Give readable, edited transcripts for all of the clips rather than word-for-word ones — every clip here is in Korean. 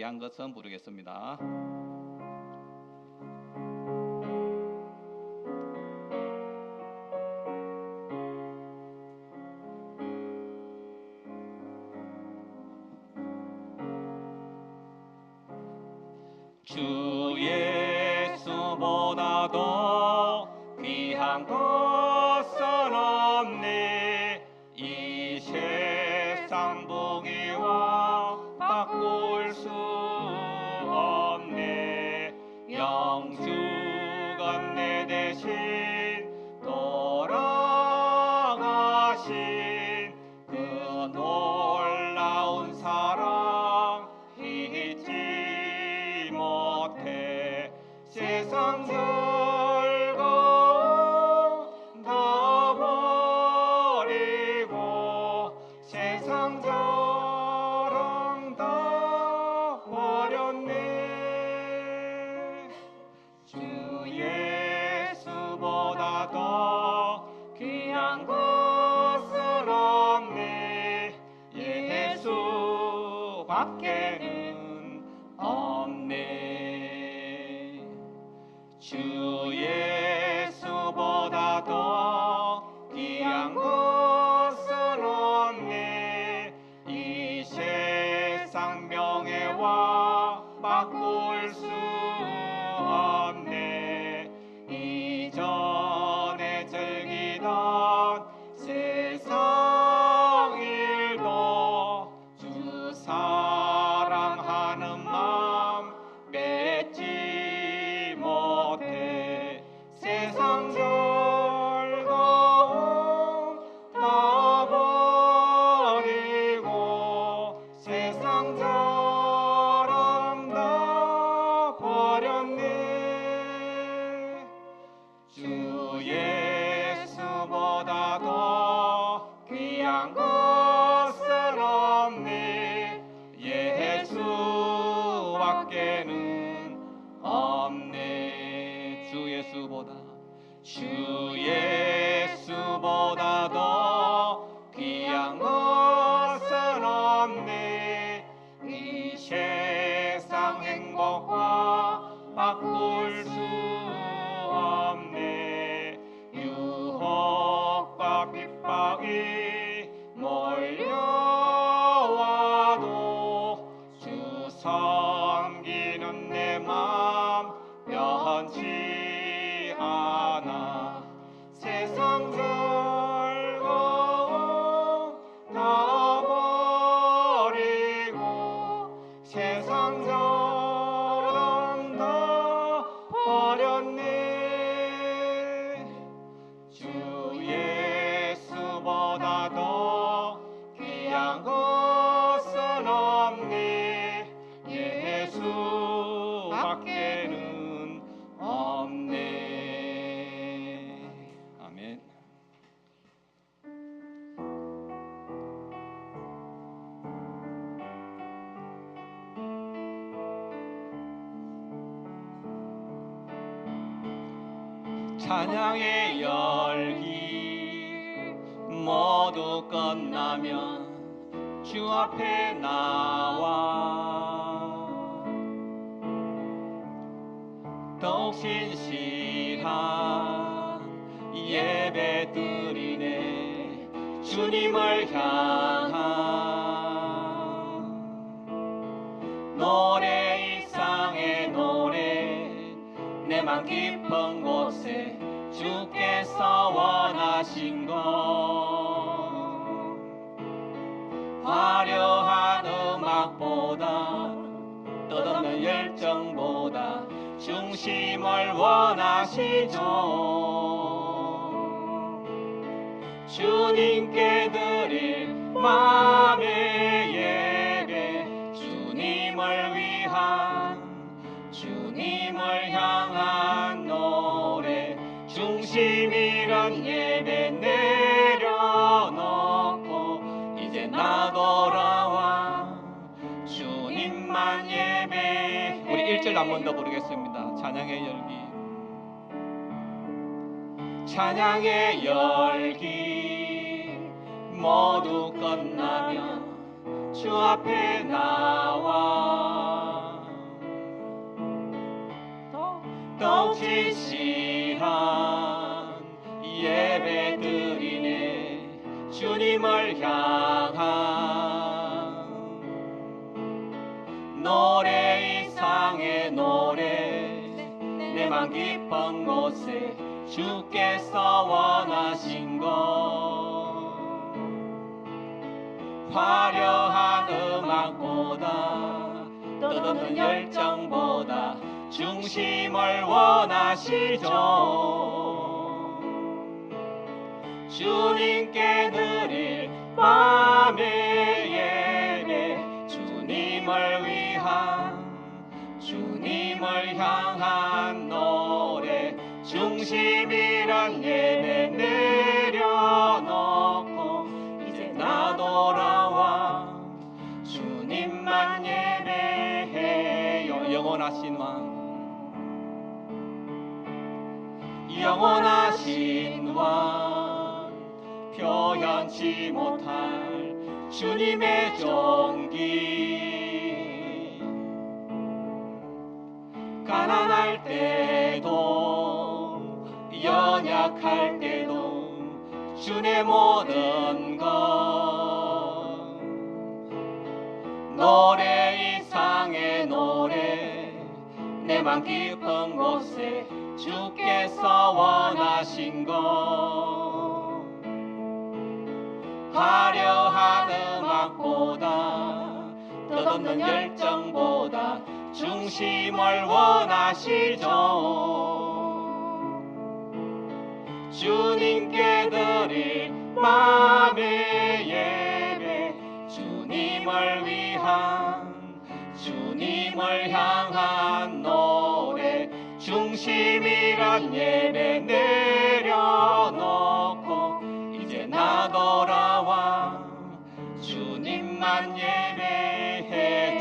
한 것은 부르겠습니다. 주 예수보다도 귀한 것은 없네. 이 세상 보기와 바꿀 수 없네. 영주가 내 대신 돌아가신 그 놀라운 사랑 잊지 못해. 세상 즐거움 다 버리고 세상 자랑 다 버렸네. 주 예수보다도 귀한 것은 없네. 예수밖에는 없네. 주 예수보다도 귀한 것은 없네. 이 세상 명예와 바꿀 수 없네. 이전에 즐기던 세상 일도 주 사랑하는 마음 맺지 못해. 세상 즐거움 다 버리고 세상 자랑 다 버렸네. 주 예수보다도 귀한 것은 없네. 예수밖에는 없네. 주 예수보다도 귀한 것은 없네. 이 세상 행복과 바꿀 수 없네. 유혹과 핍박이 몰려와도 주 섬기는 내 맘 변치 않아. 세상 즐거움 다 버리고 세상 자랑 다 버렸네. 주 예수보다도 귀한 것은 없네. 예수밖에는 없네. 아멘. 찬양의 열기 모두 끝나면 주 앞에 나와 더욱 신실한 예배 드리네. 주님을 향한 노래 이상의 노래 내 맘 깊은 곳에 주께서 원하신 것. 화려한 음악보다 뜻없는 열정보다 중심을 원하시죠. 주님께 드릴 마음의 예배 주님을 위한 주님을 향한 노래 중심 잃은 예배 내려놓고 이제 나 돌아와 주님만 예배. 우리 1절 한 번 더 부르겠습니다. 찬양의 열기 찬양의 열기 모두 끝나면 주 앞에 나와 진실한 예배 드리네. 주님을 향한 노래 이상의 노래, 내 맘 깊은 곳에 주께서 원하신 것, 화려한 음악보다 떠도는 열정보다 중심을 원하시죠. 주님께 드릴 밤의 예배, 주님을 위한, 주님을 향한 노래, 중심이란 예배 내려놓고 이제 나 돌아와 주님만 예배해요. 영원하신 왕, 영원하신 왕, 표현치 못할 주님의 존귀, 가난할 때도 연약할 때도 주의 모든 것, 노래 이상의 노래, 내 맘 깊은 곳에 주께서 원하신 것, 화려한 음악보다 떠도는 열정보다 중심을 원하시죠. 주님께 드릴 맘의 예배, 주님을 위한, 주님을 향한 노래, 중심이란 예배 내려놓고 이제 나 돌아와 주님만 예배해.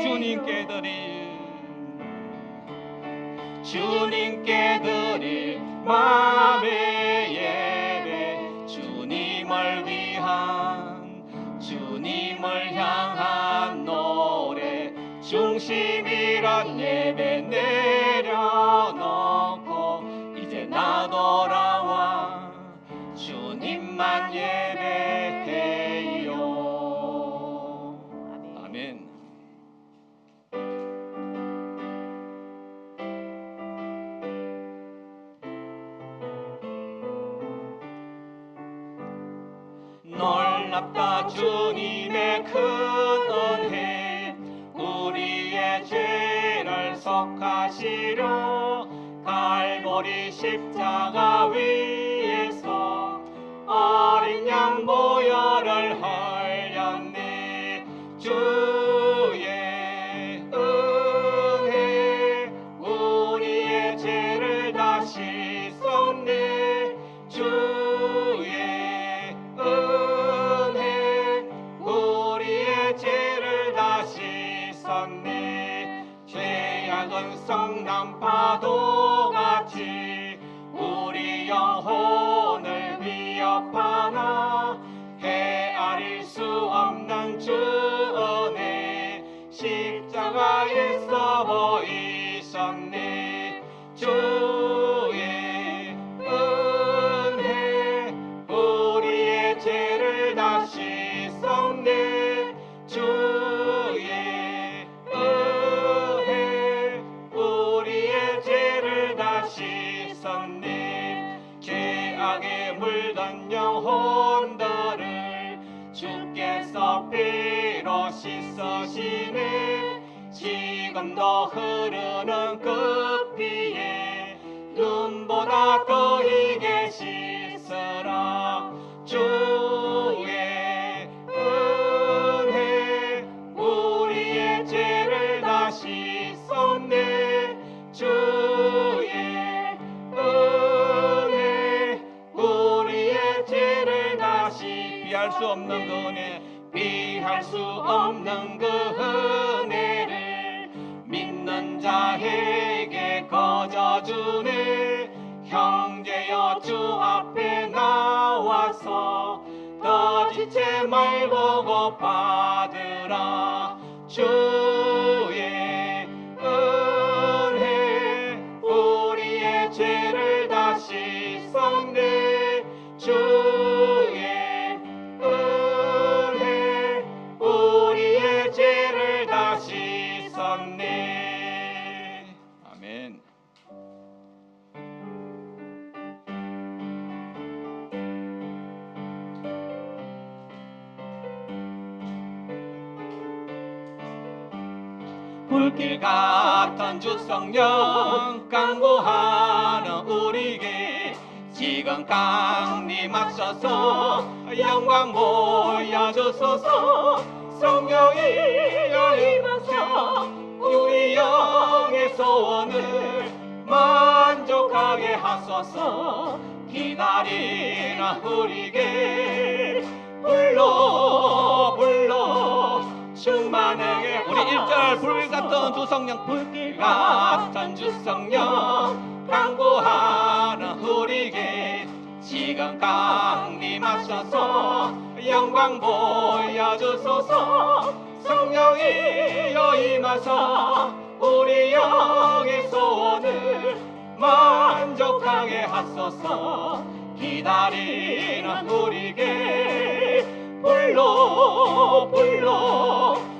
주님께 드릴 맘의 예배, 주님을 위한, 주님을 향한 노래, 중심이란 예배 내려놓고 이제 나 돌아와 주님만 예배해요. 아멘. 놀랍다 주님의 큰 은혜, 우리의 죄를 속하시려 갈보리 십자가 위에서 어린 양 보혈을 흘렸네. 주의 은혜 우리의 죄를 다 씻었네. 주의 은혜 우리의 죄를 다 씻었네. 죄악은 성난 파도같이 우리 영혼을 위협하나 헤아릴 수 없는 주 은혜 십자가에서 보이셨네. 주의 은혜 우리의 죄를 다 씻었네. 주의 은혜 우리의 죄를 다 씻었네. 죄악에 물든 영혼들을 주께서 피로 씻으시네. 지금도 흐르는 그 피에 눈보다 더이게 씻으라. 주의 은혜 우리의 죄를 다 씻었네. 주의 은혜 우리의 죄를 다시 피할 수 없는 그 은혜, 피할 수 없는 그 은혜를 믿는 자에게 거저주네. 형제여 주 앞에 나와서 더 지체 말고 곧 받으라. 주의 은혜 우리의 죄 주옵네. 아멘. 불길 같은 주 성령 강구하는 우리에게 지금 강림 앞서서 영광 보여주소서. 성령이 임하사 우리 영의 소원을 만족하게 하소서. 기다리는 우리에게 불러 충만하게. 우리 1절 불길 같은 주 성령, 불길 같은 주 성령 강구하는 우리에게 지금 강림하셔서 영광 보여주소서. 성령이여 임하사 우리 영의 소원을 만족하게 하소서. 기다리는 우리에게 불러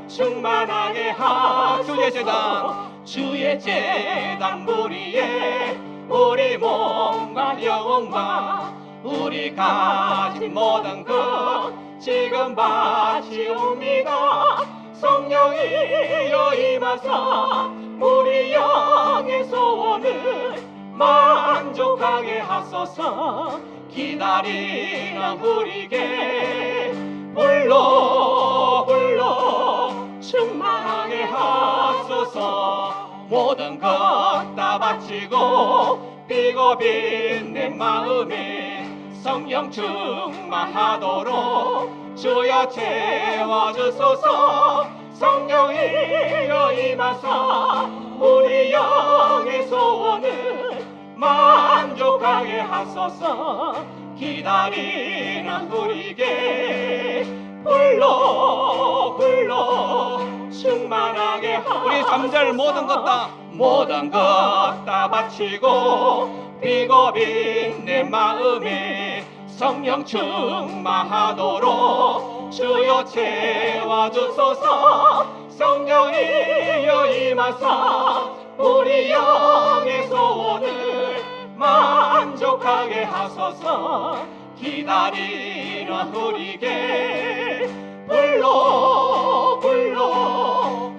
충만하게 하소서. 주의 제단 무리에 우리 몸과 영혼과 우리 가진 모든 것 지금 바치옵니다. 성령이여 임하사 우리 영의 소원을 만족하게 하소서. 기다리는 우리에게 불러 충만하게 하소서. 모든 것 다 바치고 비고 빈 내 마음에 성령 충만하도록 주여 채워주소서. 성령이여 임하사 우리 영의 소원을 만족하게 하소서. 기다리는 우리에게 불러 충만하게 하소서. 우리 3절 모든 것 다 바치고 비고 빈 내 마음에 성령 충만하도록 주여 채워주소서. 성령이여 임하사 우리 영의 소원을 만족하게 하소서. 기다리는 우리에게 불러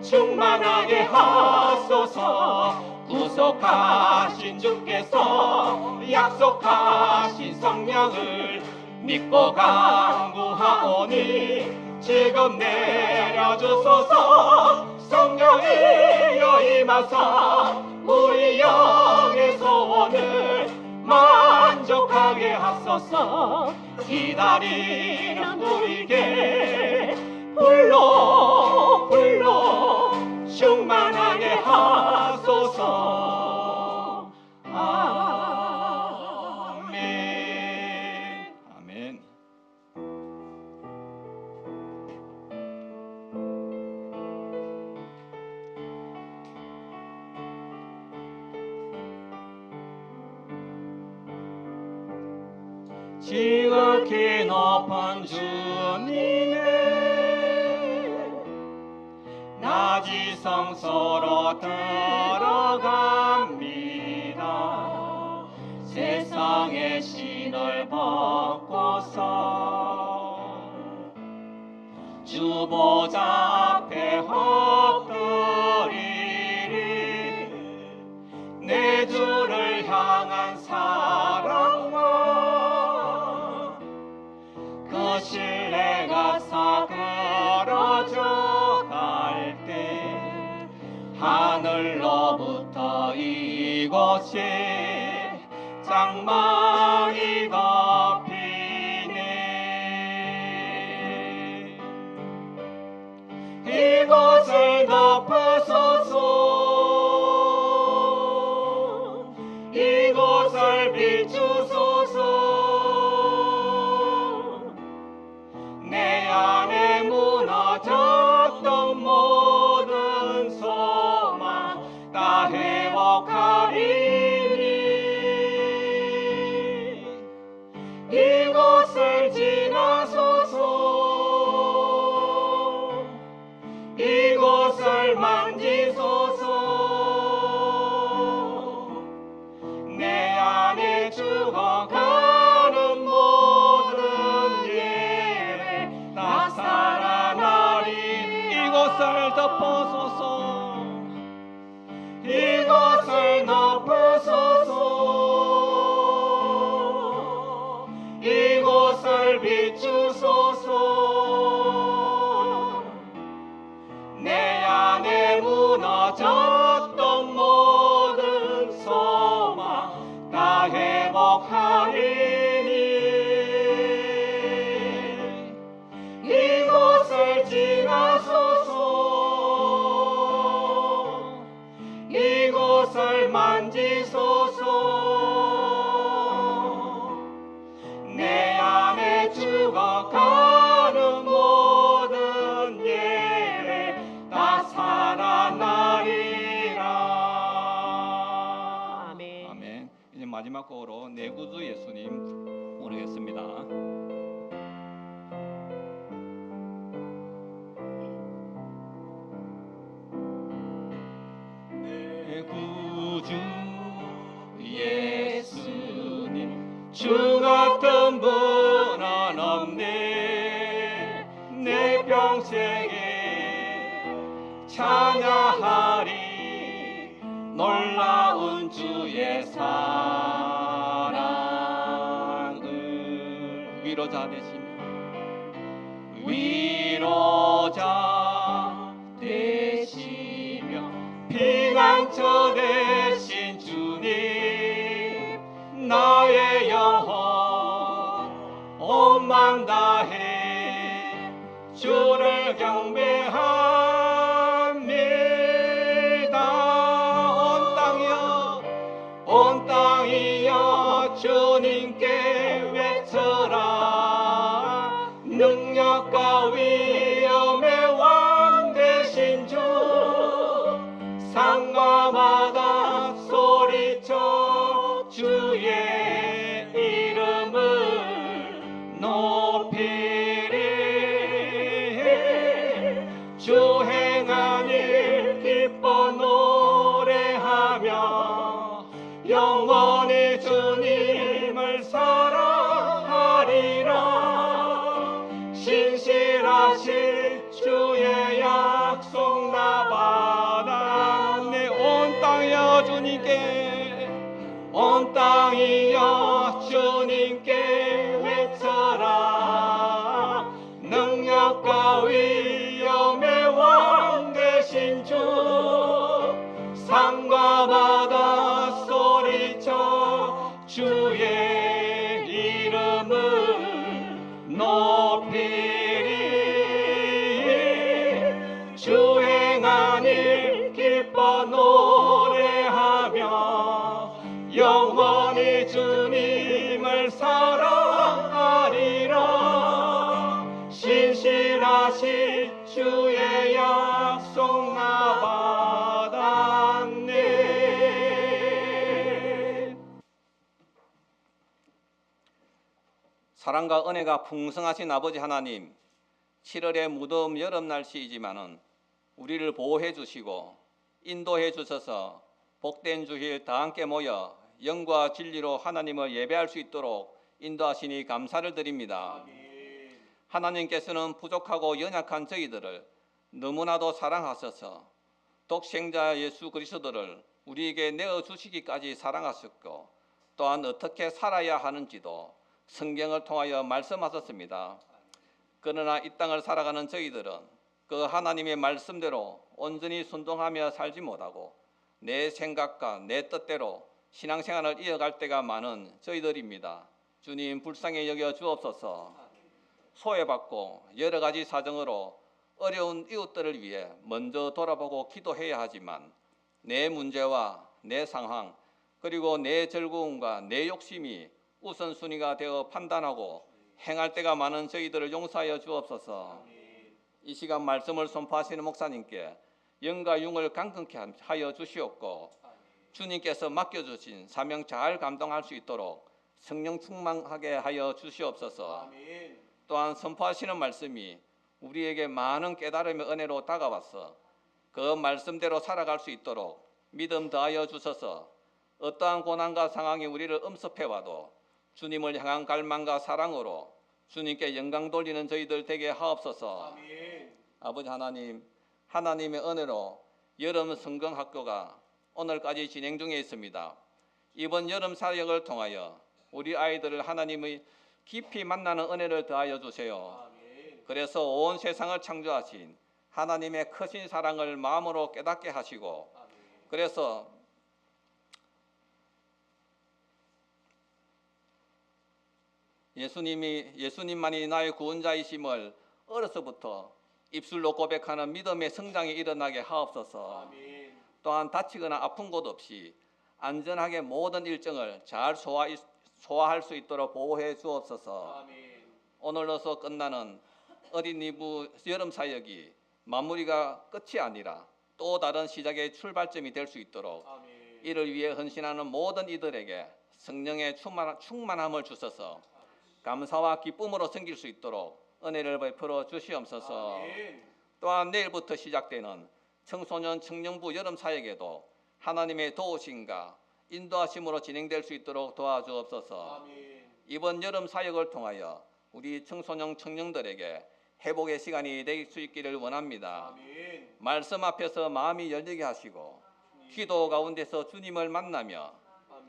충만하게 하소서. 구속하신 주께서 약속하신 성령을 믿고 간구하오니 지금 내려주소서. 성령이여 임하사 우리 영의 소원을 만족하게 하소서. 기다리는 우리에게 불러 충만하게 하소서. 아멘. 아멘. 지극히 높은 주님의 낮이 성소로 들어갑니다. 세상의 신을 벗고서 주 보좌 앞에 엎드리리. 내 주를 향한 사랑과 그 신뢰가 사그러져 갈 때 하늘로부터 이곳에 장막이 덮이네. 이곳을 덮으소서. 이곳을 비추소서. 내 안에 무너졌던 모든 소망 다 회복하리니. 이곳을 지나소서. 이곳을 만지소서. 옷을 만지소서. 내 안에 죽어가는 모든 예배 다 살아나리라. 아멘. 아멘. 이제 마지막 곡으로 내 구주 예수님 부르겠습니다. 내 구주 예수님 주 같은 분은 없네. 내 평생에 찬양하리 놀라운 주의 사랑을. 위로자 되시며 위로자 되시며 피난처 되신 주님, 나의 영혼 온 맘 다해 주를 경배합니다. 온 땅이여 주님께 외쳐라. 능력과 위엄의 왕 되신 주, 상가마다 소리쳐 주의 이름을 높이리. 주 행한 일 기뻐 노래하며 영원히 주님을 사랑하리라. 신실하신 주의 약속 나 받았네. 온 땅이여 주님께, 온 땅이여 주님께 외쳐라. 능력과 위엄의 왕 되신 주, 산과 바다 소리쳐 주의 이름을 높이리. 주 행한 일 기뻐 노래하며 영원히 주님을 사랑하리라. 신실하신 주의 약속 나 받았네. 사랑과 은혜가 풍성하신 아버지 하나님, 7월의 무더운 여름 날씨이지만은 우리를 보호해 주시고 인도해 주셔서 복된 주일 다 함께 모여 영과 진리로 하나님을 예배할 수 있도록 인도하시니 감사를 드립니다. 하나님께서는 부족하고 연약한 저희들을 너무나도 사랑하셔서 독생자 예수 그리스도를 우리에게 내어주시기까지 사랑하셨고, 또한 어떻게 살아야 하는지도 성경을 통하여 말씀하셨습니다. 그러나 이 땅을 살아가는 저희들은 그 하나님의 말씀대로 온전히 순종하며 살지 못하고 내 생각과 내 뜻대로 신앙생활을 이어갈 때가 많은 저희들입니다. 주님 불쌍히 여겨 주옵소서. 소외받고 여러 가지 사정으로 어려운 이웃들을 위해 먼저 돌아보고 기도해야 하지만 내 문제와 내 상황 그리고 내 즐거움과 내 욕심이 우선순위가 되어 판단하고 행할 때가 많은 저희들을 용서하여 주옵소서. 이 시간 말씀을 선포하시는 목사님께 영과 융을 강건케 하여 주시옵고, 주님께서 맡겨주신 사명 잘 감당할 수 있도록 성령 충만하게 하여 주시옵소서. 또한 선포하시는 말씀이 우리에게 많은 깨달음의 은혜로 다가와서 그 말씀대로 살아갈 수 있도록 믿음 더하여 주셔서 어떠한 고난과 상황이 우리를 엄습해와도 주님을 향한 갈망과 사랑으로 주님께 영광 돌리는 저희들 되게 하옵소서. 아버지 하나님, 하나님의 은혜로 여름 성경학교가 오늘까지 진행 중에 있습니다. 이번 여름 사역을 통하여 우리 아이들을 하나님의 깊이 만나는 은혜를 더하여 주세요. 그래서 온 세상을 창조하신 하나님의 크신 사랑을 마음으로 깨닫게 하시고, 그래서 예수님만이 나의 구원자이심을 어려서부터 입술로 고백하는 믿음의 성장이 일어나게 하옵소서. 또한 다치거나 아픈 곳 없이 안전하게 모든 일정을 잘 소화할 수 있도록 보호해 주옵소서. 오늘로서 끝나는 어린이부 여름 사역이 마무리가 끝이 아니라 또 다른 시작의 출발점이 될 수 있도록 이를 위해 헌신하는 모든 이들에게 성령의 충만함을 주셔서 감사와 기쁨으로 섬길 수 있도록 은혜를 베풀어 주시옵소서. 또한 내일부터 시작되는 청소년 청년부 여름 사역에도 하나님의 도우심과 인도하심으로 진행될 수 있도록 도와주옵소서. 이번 여름 사역을 통하여 우리 청소년 청년들에게 회복의 시간이 될 수 있기를 원합니다. 말씀 앞에서 마음이 열리게 하시고 기도 가운데서 주님을 만나며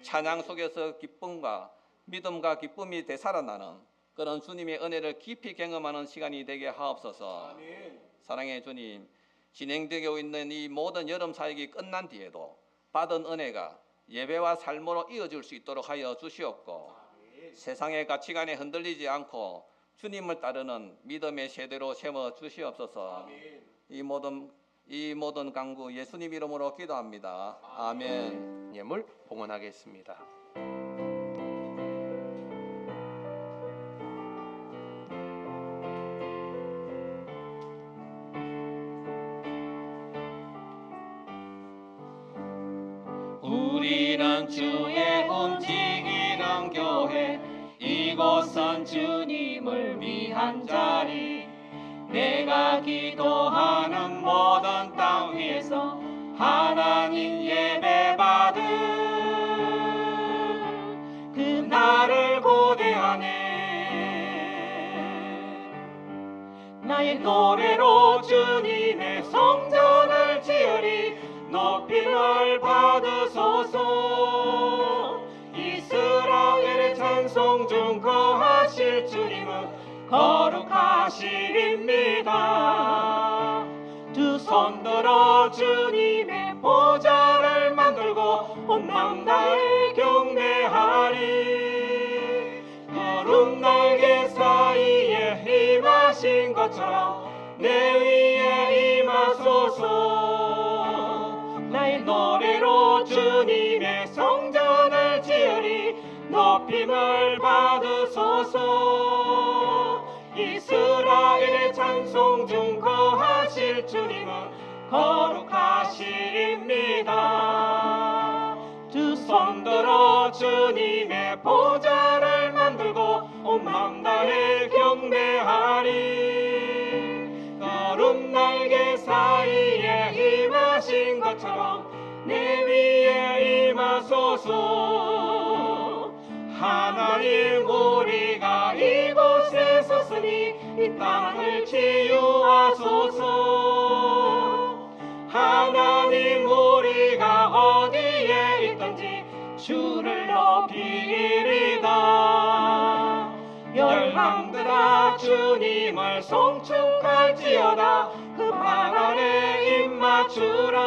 찬양 속에서 기쁨과 믿음과 기쁨이 되살아나는 그런 주님의 은혜를 깊이 경험하는 시간이 되게 하옵소서. 사랑의 주님, 진행되고 있는 이 모든 여름 사역이 끝난 뒤에도 받은 은혜가 예배와 삶으로 이어질 수 있도록 하여 주시옵고 세상의 가치관에 흔들리지 않고 주님을 따르는 믿음의 세대로 세워 주시옵소서. 이 모든 간구 예수님 이름으로 기도합니다. 아멘. 예물 봉헌하겠습니다. 우리는 주의 움직이는 교회, 이곳은 주님을 위한 자리. 내가 기도하는 모든 땅 위에서 하나님 예배 받은 그날을 고대하네. 나의 노래로 주님의 성전을 지으리. 높임을 받으소서. 이스라엘의 찬송 중 거하실 주님은 거룩하시립니다. 두 손 들어 주님의 보좌를 만들고 온 마음 다해 경배하리. 구름 날개 사이에 임하신 것처럼 내 위에 임하소서. 나의 노래로 주님의 성전을 지으리. 높임을 받으소서. 이스라엘의 찬송 중 거하실 주님은 거룩하십니다. 두 손 들어 주님의 보좌를 만들고 온 마음 다해 경배하리. 구름 날개 사이에 임하신 것처럼 내 위에 임하소서. 하나님, 우리가 이곳에 섰으니 이 땅을 치유하소서. 하나님, 우리가 어디에 있든지 주를 높이리다. 열방들아 주님을 송축할지어다. 그 발 아래 입 맞추라.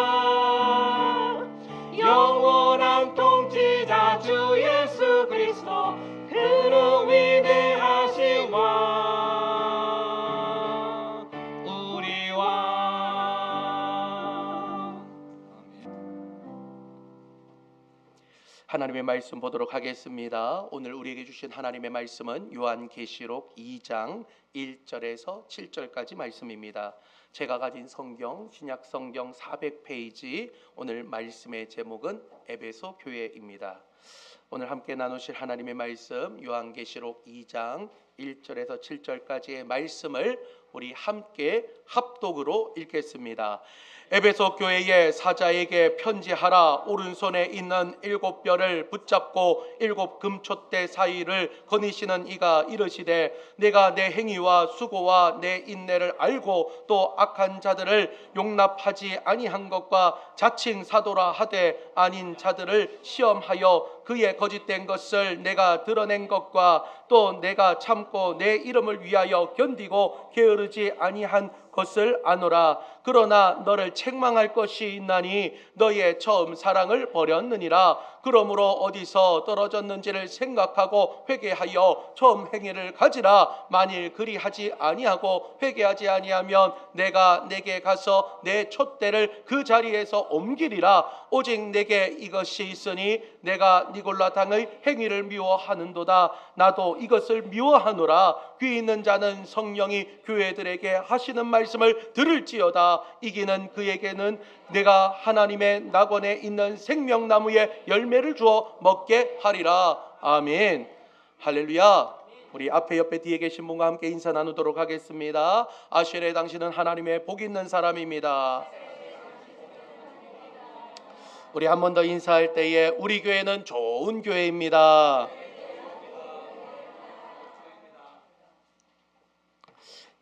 영원한 통치자 주 예수 그리스도, 그는 위대하신 왕, 우리 왕. 하나님의 말씀 보도록 하겠습니다. 오늘 우리에게 주신 하나님의 말씀은 요한계시록 2장 1절에서 7절까지 말씀입니다. 제가 가진 성경, 신약 성경 400페이지, 오늘 말씀의 제목은 에베소 교회입니다. 오늘 함께 나누실 하나님의 말씀, 요한계시록 2장 1절에서 7절까지의 말씀을 우리 함께 합독으로 읽겠습니다. 에베소 교회의 사자에게 편지하라. 오른손에 있는 7별을 붙잡고 7 금촛대 사이를 거니시는 이가 이르시되, 내가 내 행위와 수고와 내 인내를 알고 또 악한 자들을 용납하지 아니한 것과 자칭 사도라 하되 아닌 자들을 시험하여 그의 거짓된 것을 내가 드러낸 것과 또 내가 참고 내 이름을 위하여 견디고 게으르지 아니한 것을 아노라. 그러나 너를 책망할 것이 있나니 너의 처음 사랑을 버렸느니라. 그러므로 어디서 떨어졌는지를 생각하고 회개하여 처음 행위를 가지라. 만일 그리하지 아니하고 회개하지 아니하면 내가 내게 가서 내 촛대를 그 자리에서 옮기리라. 오직 내게 이것이 있으니 내가 니골라 당의 행위를 미워하는도다. 나도 이것을 미워하노라. 귀 있는 자는 성령이 교회들에게 하시는 말씀을 들을지어다. 이기는 그에게는 내가 하나님의 낙원에 있는 생명나무의 열매를 주어 먹게 하리라. 아멘. 할렐루야. 우리 앞에 옆에 뒤에 계신 분과 함께 인사 나누도록 하겠습니다. 아쉐레, 당신은 하나님의 복 있는 사람입니다. 우리 한 번 더 인사할 때에 우리 교회는 좋은 교회입니다.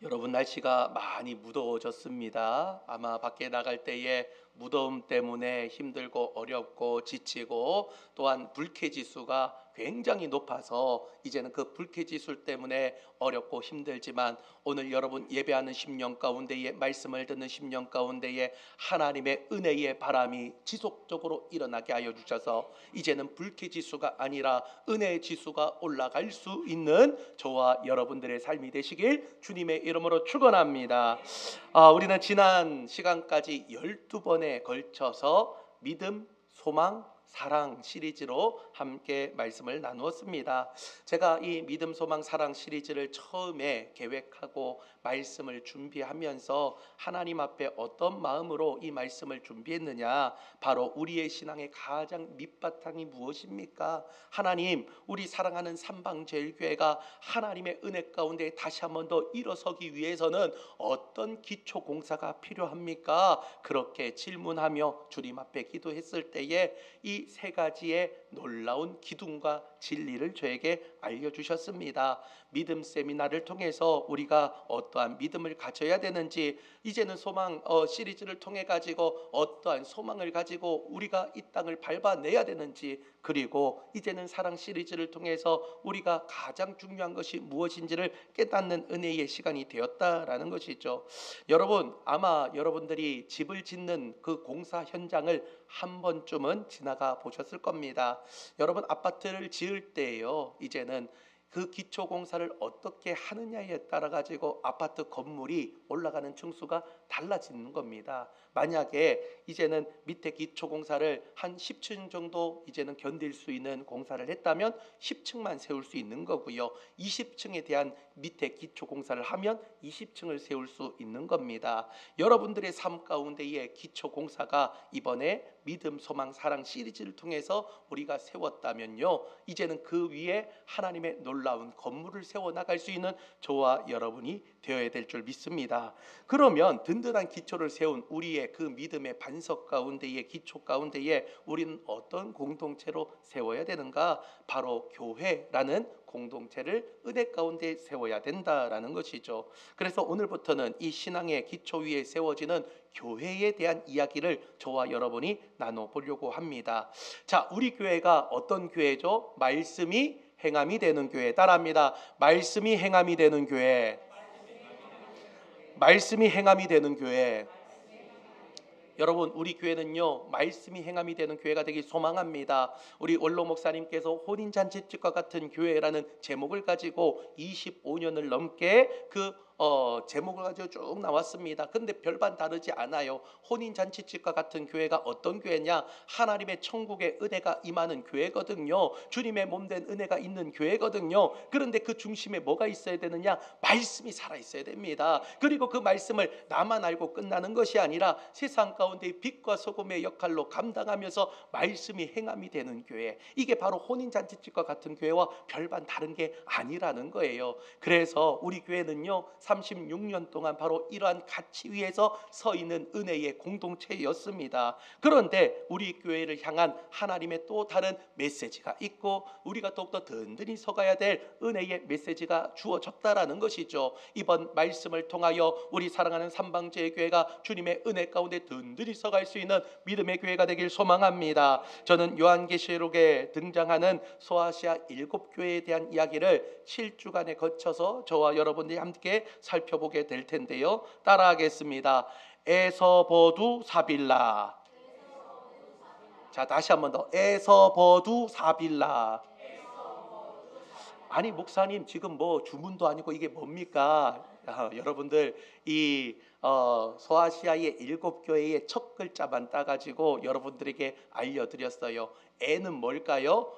여러분, 날씨가 많이 무더워졌습니다. 아마 밖에 나갈 때에 무더움 때문에 힘들고 어렵고 지치고, 또한 불쾌지수가 굉장히 높아서 이제는 그 불쾌지수 때문에 어렵고 힘들지만, 오늘 여러분 예배하는 심령 가운데에, 말씀을 듣는 심령 가운데에 하나님의 은혜의 바람이 지속적으로 일어나게 하여 주셔서 이제는 불쾌지수가 아니라 은혜의 지수가 올라갈 수 있는 저와 여러분들의 삶이 되시길 주님의 이름으로 축원합니다. 우리는 지난 시간까지 12번에 걸쳐서 믿음, 소망, 사랑 시리즈로 함께 말씀을 나누었습니다. 제가 이 믿음, 소망, 사랑 시리즈를 처음에 계획하고 말씀을 준비하면서 하나님 앞에 어떤 마음으로 이 말씀을 준비했느냐, 바로 우리의 신앙의 가장 밑바탕이 무엇입니까? 하나님, 우리 사랑하는 삼방제일교회가 하나님의 은혜 가운데 다시 한번 더 일어서기 위해서는 어떤 기초 공사가 필요합니까? 그렇게 질문하며 주님 앞에 기도했을 때에 이 세 가지의 놀라운 기둥과 진리를 저에게 알려주셨습니다. 믿음 세미나를 통해서 우리가 어떠한 믿음을 가져야 되는지, 이제는 소망 시리즈를 통해 가지고 어떠한 소망을 가지고 우리가 이 땅을 밟아내야 되는지, 그리고 이제는 사랑 시리즈를 통해서 우리가 가장 중요한 것이 무엇인지를 깨닫는 은혜의 시간이 되었다라는 것이죠. 여러분, 아마 여러분들이 집을 짓는 그 공사 현장을 한 번쯤은 지나가 보셨을 겁니다. 여러분, 아파트를 지을 때요, 이제는 그 기초 공사를 어떻게 하느냐에 따라 가지고 아파트 건물이 올라가는 층수가 달라지는 겁니다. 만약에 이제는 밑에 기초 공사를 한 10층 정도 이제는 견딜 수 있는 공사를 했다면 10층만 세울 수 있는 거고요. 20층에 대한 밑에 기초 공사를 하면 20층을 세울 수 있는 겁니다. 여러분들의 삶 가운데의 기초 공사가 이번에 믿음, 소망, 사랑 시리즈를 통해서 우리가 세웠다면요, 이제는 그 위에 하나님의 놀라운 건물을 세워나갈 수 있는 저와 여러분이 되어야 될 줄 믿습니다. 그러면 든든한 기초를 세운 우리의 그 믿음의 반석 가운데의 기초 가운데에 우리는 어떤 공동체로 세워야 되는가? 바로 교회라는 공동체를 은혜 가운데 세워야 된다라는 것이죠. 그래서 오늘부터는 이 신앙의 기초 위에 세워지는 교회에 대한 이야기를 저와 여러분이 나눠보려고 합니다. 자, 우리 교회가 어떤 교회죠? 말씀이 행함이 되는 교회. 따라합니다. 말씀이 행함이 되는 교회. 말씀이 행함이 되는 교회. 여러분, 우리 교회는요, 말씀이 행함이 되는 교회가 되길 소망합니다. 우리 원로 목사님께서 혼인잔치집과 같은 교회라는 제목을 가지고 25년을 넘게 그 제목을 가지고 쭉 나왔습니다. 근데 별반 다르지 않아요. 혼인잔치집과 같은 교회가 어떤 교회냐? 하나님의 천국의 은혜가 임하는 교회거든요. 주님의 몸된 은혜가 있는 교회거든요. 그런데 그 중심에 뭐가 있어야 되느냐? 말씀이 살아있어야 됩니다. 그리고 그 말씀을 나만 알고 끝나는 것이 아니라 세상 가운데 빛과 소금의 역할로 감당하면서 말씀이 행함이 되는 교회, 이게 바로 혼인잔치집과 같은 교회와 별반 다른 게 아니라는 거예요. 그래서 우리 교회는요, 36년 동안 바로 이러한 가치 위에서 서 있는 은혜의 공동체였습니다. 그런데 우리 교회를 향한 하나님의 또 다른 메시지가 있고 우리가 더욱더 든든히 서가야 될 은혜의 메시지가 주어졌다라는 것이죠. 이번 말씀을 통하여 우리 사랑하는 삼방제의 교회가 주님의 은혜 가운데 든든히 서갈 수 있는 믿음의 교회가 되길 소망합니다. 저는 요한계시록에 등장하는 소아시아 7교회에 대한 이야기를 7주간에 거쳐서 저와 여러분들이 함께 살펴보게 될 텐데요. 따라하겠습니다. 에서버두 사빌라. 자, 다시 한 번 더. 에서버두 사빌라. 아니 목사님 지금 뭐 주문도 아니고 이게 뭡니까? 여러분들 이 소아시아의 7교회의 첫 글자만 따가지고 여러분들에게 알려드렸어요. 에는 뭘까요?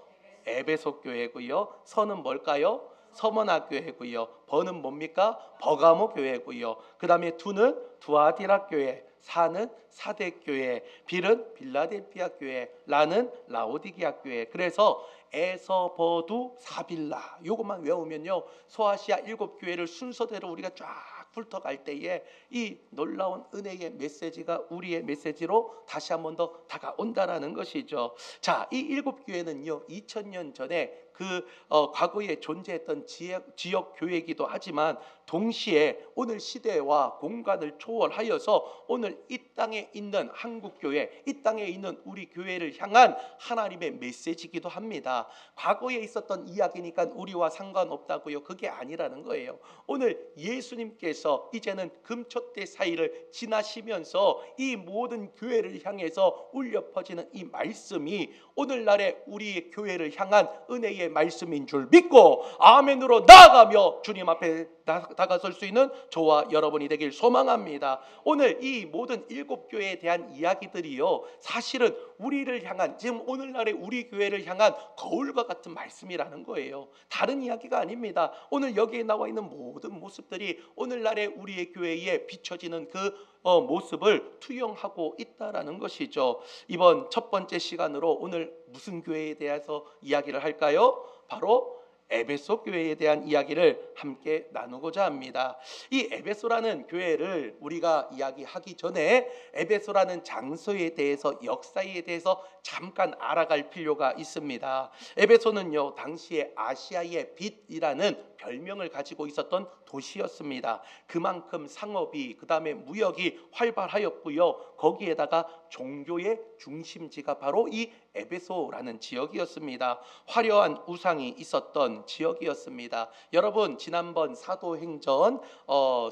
에베소 교회고요. 서는 뭘까요? 서머나 교회고요. 버는 뭡니까? 버가모 교회고요. 그 다음에 두는 두아디라 교회, 사는 사대 교회, 빌은 빌라델피아 교회, 라는 라오디게아 교회. 그래서 에서버두 사빌라 요것만 외우면요 소아시아 7교회를 순서대로 우리가 쫙 훑어갈 때에 이 놀라운 은혜의 메시지가 우리의 메시지로 다시 한 번 더 다가온다라는 것이죠. 자, 이 7교회는요 2000년 전에 그 과거에 존재했던 지역 교회이기도 하지만 동시에 오늘 시대와 공간을 초월하여서 오늘 이 땅에 있는 한국교회, 이 땅에 있는 우리 교회를 향한 하나님의 메시지이기도 합니다. 과거에 있었던 이야기니까 우리와 상관없다고요. 그게 아니라는 거예요. 오늘 예수님께서 이제는 금초대 사이를 지나시면서 이 모든 교회를 향해서 울려 퍼지는 이 말씀이 오늘날의 우리의 교회를 향한 은혜의 말씀인 줄 믿고 아멘으로 나아가며 주님 앞에 다가설 수 있는 저와 여러분이 되길 소망합니다. 오늘 이 모든 7교회에 대한 이야기들이요 사실은 우리를 향한 지금 오늘날의 우리 교회를 향한 거울과 같은 말씀이라는 거예요. 다른 이야기가 아닙니다. 오늘 여기에 나와 있는 모든 모습들이 오늘날의 우리의 교회에 비춰지는 그 모습을 투영하고 있다라는 것이죠. 이번 첫 번째 시간으로 오늘 무슨 교회에 대해서 이야기를 할까요? 바로 에베소 교회에 대한 이야기를 함께 나누고자 합니다. 이 에베소라는 교회를 우리가 이야기하기 전에 에베소라는 장소에 대해서 역사에 대해서 잠깐 알아갈 필요가 있습니다. 에베소는요 당시에 아시아의 빛이라는 별명을 가지고 있었던 도시였습니다. 그만큼 상업이 그 다음에 무역이 활발하였고요. 거기에다가 종교의 중심지가 바로 이 에베소라는 지역이었습니다. 화려한 우상이 있었던 지역이었습니다. 여러분 지난번 사도행전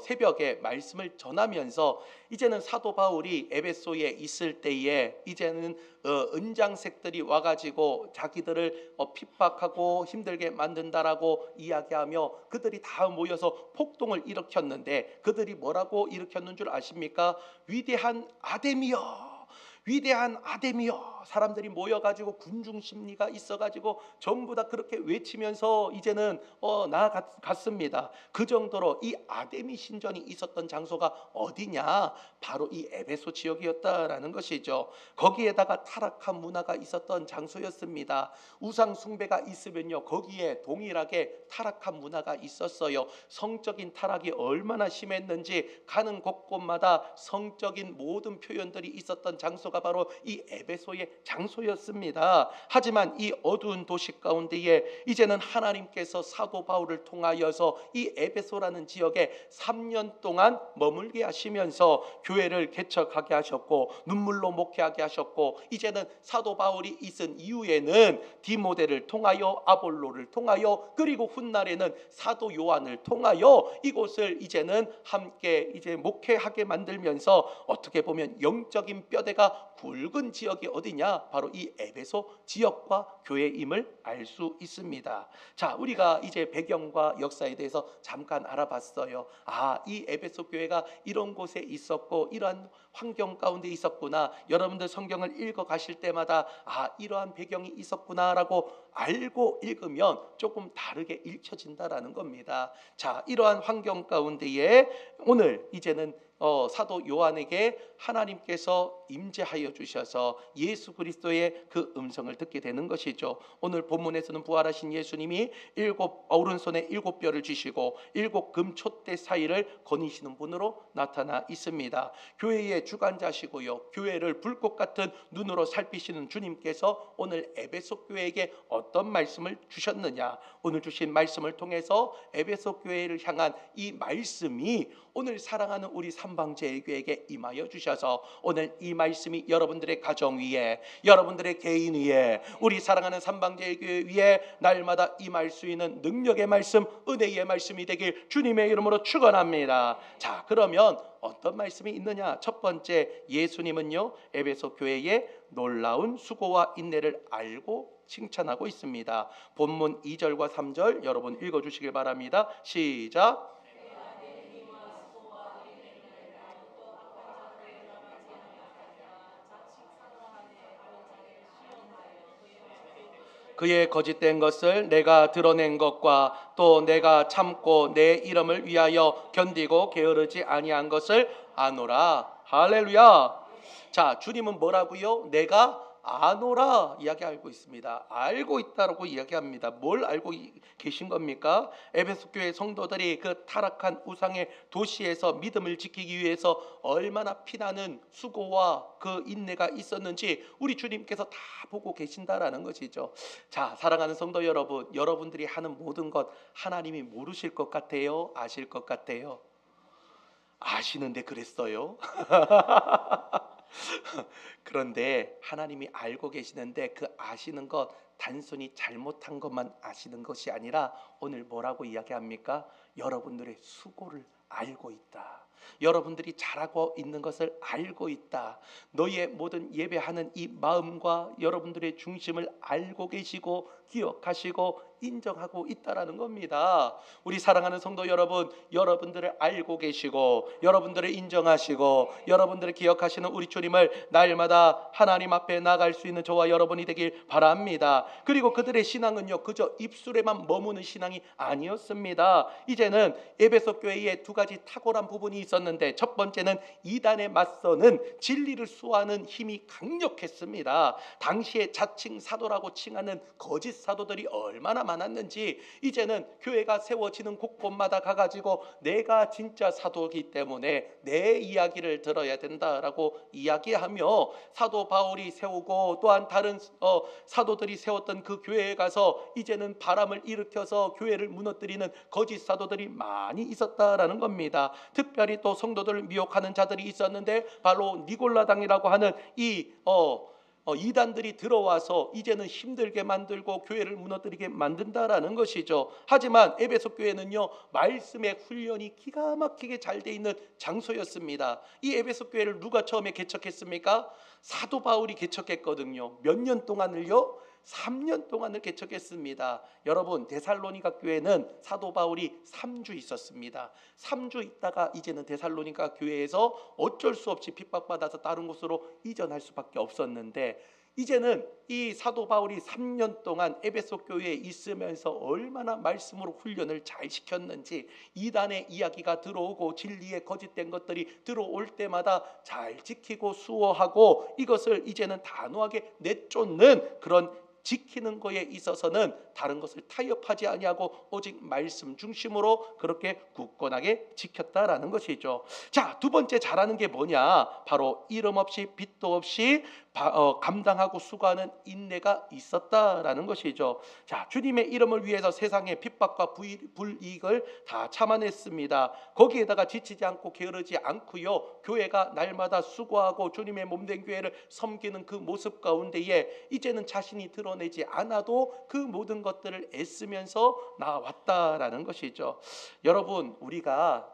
새벽에 말씀을 전하면서 이제는 사도 바울이 에베소에 있을 때에 이제는 은장색들이 와가지고 자기들을 핍박하고 힘들게 만든다라고 이야기하며 그들이 다 모여서 폭동을 일으켰는데 그들이 뭐라고 일으켰는 줄 아십니까? 위대한 아데미여, 위대한 아데미여. 사람들이 모여가지고 군중 심리가 있어가지고 전부 다 그렇게 외치면서 이제는 나아갔습니다. 그 정도로 이 아데미 신전이 있었던 장소가 어디냐? 바로 이 에베소 지역이었다라는 것이죠. 거기에다가 타락한 문화가 있었던 장소였습니다. 우상 숭배가 있으면요 거기에 동일하게 타락한 문화가 있었어요. 성적인 타락이 얼마나 심했는지 가는 곳곳마다 성적인 모든 표현들이 있었던 장소가 바로 이 에베소의 장소였습니다. 하지만 이 어두운 도시 가운데에 이제는 하나님께서 사도 바울을 통하여서 이 에베소라는 지역에 3년 동안 머물게 하시면서 교회를 개척하게 하셨고 눈물로 목회하게 하셨고 이제는 사도 바울이 있은 이후에는 디모데를 통하여 아볼로를 통하여 그리고 훗날에는 사도 요한을 통하여 이곳을 이제는 함께 이제 목회하게 만들면서 어떻게 보면 영적인 뼈대가 굵은 지역이 어디냐? 바로 이 에베소 지역과 교회임을 알 수 있습니다. 자, 우리가 이제 배경과 역사에 대해서 잠깐 알아봤어요. 이 에베소 교회가 이런 곳에 있었고 이러한 환경 가운데 있었구나. 여러분들 성경을 읽어 가실 때마다 이러한 배경이 있었구나라고 알고 읽으면 조금 다르게 읽혀진다라는 겁니다. 자, 이러한 환경 가운데에 오늘 이제는 사도 요한에게 하나님께서 임재하여 주셔서 예수 그리스도의 그 음성을 듣게 되는 것이죠. 오늘 본문에서는 부활하신 예수님이 오른손에 7뼈를 주시고 7금촛대 사이를 거니시는 분으로 나타나 있습니다. 교회의 주관자시고요, 교회를 불꽃 같은 눈으로 살피시는 주님께서 오늘 에베소 교회에게 어떤 말씀을 주셨느냐, 오늘 주신 말씀을 통해서 에베소 교회를 향한 이 말씀이 오늘 사랑하는 우리 삼방제일교회에게 임하여 주셔서 오늘 이 말씀이 여러분들의 가정 위에, 여러분들의 개인 위에, 우리 사랑하는 삼방제일교회 위에 날마다 임할 수 있는 능력의 말씀, 은혜의 말씀이 되길 주님의 이름으로 축원합니다. 자, 그러면 어떤 말씀이 있느냐? 첫 번째, 예수님은요 에베소 교회의 놀라운 수고와 인내를 알고 칭찬하고 있습니다. 본문 2절과 3절 여러분 읽어주시길 바랍니다. 시작. 그의 거짓된 것을 내가 드러낸 것과 또 내가 참고 내 이름을 위하여 견디고 게으르지 아니한 것을 아노라. 할렐루야. 자, 주님은 뭐라고요? 내가 아노라 이야기하고 있습니다. 알고 있다라고 이야기합니다. 뭘 알고 계신 겁니까? 에베소 교회 성도들이 그 타락한 우상의 도시에서 믿음을 지키기 위해서 얼마나 피나는 수고와 그 인내가 있었는지 우리 주님께서 다 보고 계신다라는 것이죠. 자, 사랑하는 성도 여러분, 여러분들이 하는 모든 것 하나님이 모르실 것 같아요? 아실 것 같아요? 아시는데 그랬어요? 그런데 하나님이 알고 계시는데 그 아시는 것 단순히 잘못한 것만 아시는 것이 아니라 오늘 뭐라고 이야기합니까? 여러분들의 수고를 알고 있다. 여러분들이 잘하고 있는 것을 알고 있다. 너희의 모든 예배하는 이 마음과 여러분들의 중심을 알고 계시고 기억하시고 인정하고 있다라는 겁니다. 우리 사랑하는 성도 여러분, 여러분들을 알고 계시고 여러분들을 인정하시고 여러분들을 기억하시는 우리 주님을 날마다 하나님 앞에 나갈 수 있는 저와 여러분이 되길 바랍니다. 그리고 그들의 신앙은요 그저 입술에만 머무는 신앙이 아니었습니다. 이제는 에베소 교회에 두 가지 탁월한 부분이 있었는데, 첫 번째는 이단에 맞서는 진리를 수호하는 힘이 강력했습니다. 당시에 자칭 사도라고 칭하는 거짓 사도들이 얼마나 많았는지 이제는 교회가 세워지는 곳곳마다 가가지고 내가 진짜 사도이기 때문에 내 이야기를 들어야 된다라고 이야기하며 사도 바울이 세우고 또한 다른 사도들이 세웠던 그 교회에 가서 이제는 바람을 일으켜서 교회를 무너뜨리는 거짓 사도들이 많이 있었다라는 겁니다. 특별히 또 성도들을 미혹하는 자들이 있었는데 바로 니골라당이라고 하는 이단들이 들어와서 이제는 힘들게 만들고 교회를 무너뜨리게 만든다라는 것이죠. 하지만 에베소 교회는요 말씀의 훈련이 기가 막히게 잘 돼 있는 장소였습니다. 이 에베소 교회를 누가 처음에 개척했습니까? 사도 바울이 개척했거든요. 몇 년 동안을요? 3년 동안을 개척했습니다. 여러분, 데살로니가 교회는 사도 바울이 3주 있었습니다. 3주 있다가 이제는 데살로니가 교회에서 어쩔 수 없이 핍박받아서 다른 곳으로 이전할 수밖에 없었는데, 이제는 이 사도 바울이 3년 동안 에베소 교회에 있으면서 얼마나 말씀으로 훈련을 잘 시켰는지, 이단의 이야기가 들어오고 진리의 거짓된 것들이 들어올 때마다 잘 지키고 수호하고 이것을 이제는 단호하게 내쫓는 그런 지키는 거에 있어서는 다른 것을 타협하지 아니하고 오직 말씀 중심으로 그렇게 굳건하게 지켰다라는 것이죠. 자, 두 번째 잘하는 게 뭐냐? 바로 이름 없이 빚도 없이 감당하고 수고하는 인내가 있었다라는 것이죠. 자, 주님의 이름을 위해서 세상의 핍박과 불이익을 다 참아냈습니다. 거기에다가 지치지 않고 게으르지 않고요, 교회가 날마다 수고하고 주님의 몸된 교회를 섬기는 그 모습 가운데에 이제는 자신이 드러내지 않아도 그 모든 것들을 애쓰면서 나왔다라는 것이죠. 여러분, 우리가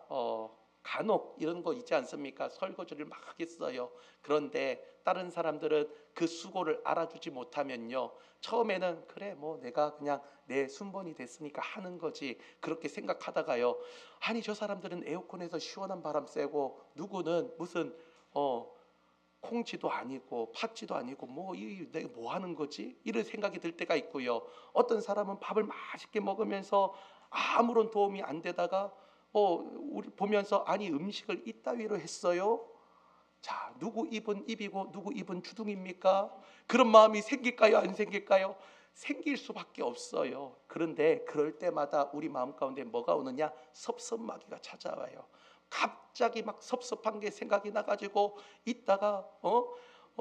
간혹 이런 거 있지 않습니까? 설거지를 막 하겠어요. 그런데 다른 사람들은 그 수고를 알아주지 못하면요, 처음에는 그래 뭐 내가 그냥 내 순번이 됐으니까 하는 거지 그렇게 생각하다가요, 아니 저 사람들은 에어컨에서 시원한 바람 쐬고 누구는 무슨 콩쥐도 아니고 팥쥐도 아니고 내가 뭐 하는 거지? 이런 생각이 들 때가 있고요. 어떤 사람은 밥을 맛있게 먹으면서 아무런 도움이 안 되다가 우리 보면서 아니 음식을 이따위로 했어요? 자, 누구 입은 입이고 누구 입은 주둥입니까? 그런 마음이 생길까요? 안 생길까요? 생길 수밖에 없어요. 그런데 그럴 때마다 우리 마음 가운데 뭐가 오느냐? 섭섭마귀가 찾아와요. 갑자기 막 섭섭한 게 생각이 나가지고 있다가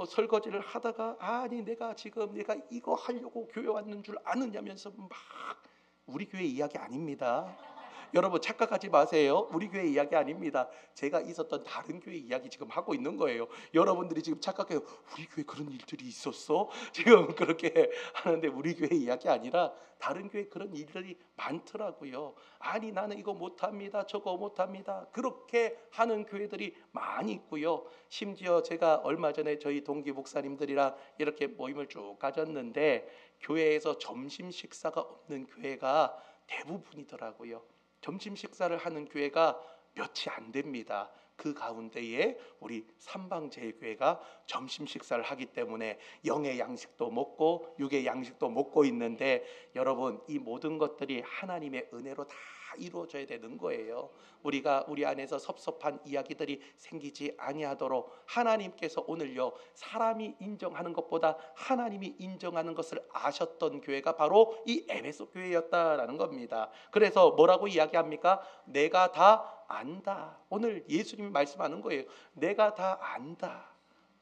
설거지를 하다가 아니 내가 지금 내가 이거 하려고 교회 왔는 줄 아느냐면서 막 우리 교회 이야기 아닙니다. 여러분 착각하지 마세요. 우리 교회 이야기 아닙니다. 제가 있었던 다른 교회 이야기 지금 하고 있는 거예요. 여러분들이 지금 착각해요. 우리 교회 그런 일들이 있었어? 지금 그렇게 하는데 우리 교회 이야기 아니라 다른 교회 그런 일들이 많더라고요. 아니 나는 이거 못합니다. 저거 못합니다. 그렇게 하는 교회들이 많이 있고요. 심지어 제가 얼마 전에 저희 동기 목사님들이랑 이렇게 모임을 쭉 가졌는데 교회에서 점심 식사가 없는 교회가 대부분이더라고요. 점심 식사를 하는 교회가 몇이 안 됩니다. 그 가운데에 우리 삼방제일교회가 점심 식사를 하기 때문에 영의 양식도 먹고 육의 양식도 먹고 있는데 여러분 이 모든 것들이 하나님의 은혜로 다 이루어져야 되는 거예요. 우리가 우리 안에서 섭섭한 이야기들이 생기지 아니하도록 하나님께서 오늘요 사람이 인정하는 것보다 하나님이 인정하는 것을 아셨던 교회가 바로 이 에베소 교회였다라는 겁니다. 그래서 뭐라고 이야기합니까? 내가 다 안다. 오늘 예수님이 말씀하는 거예요. 내가 다 안다.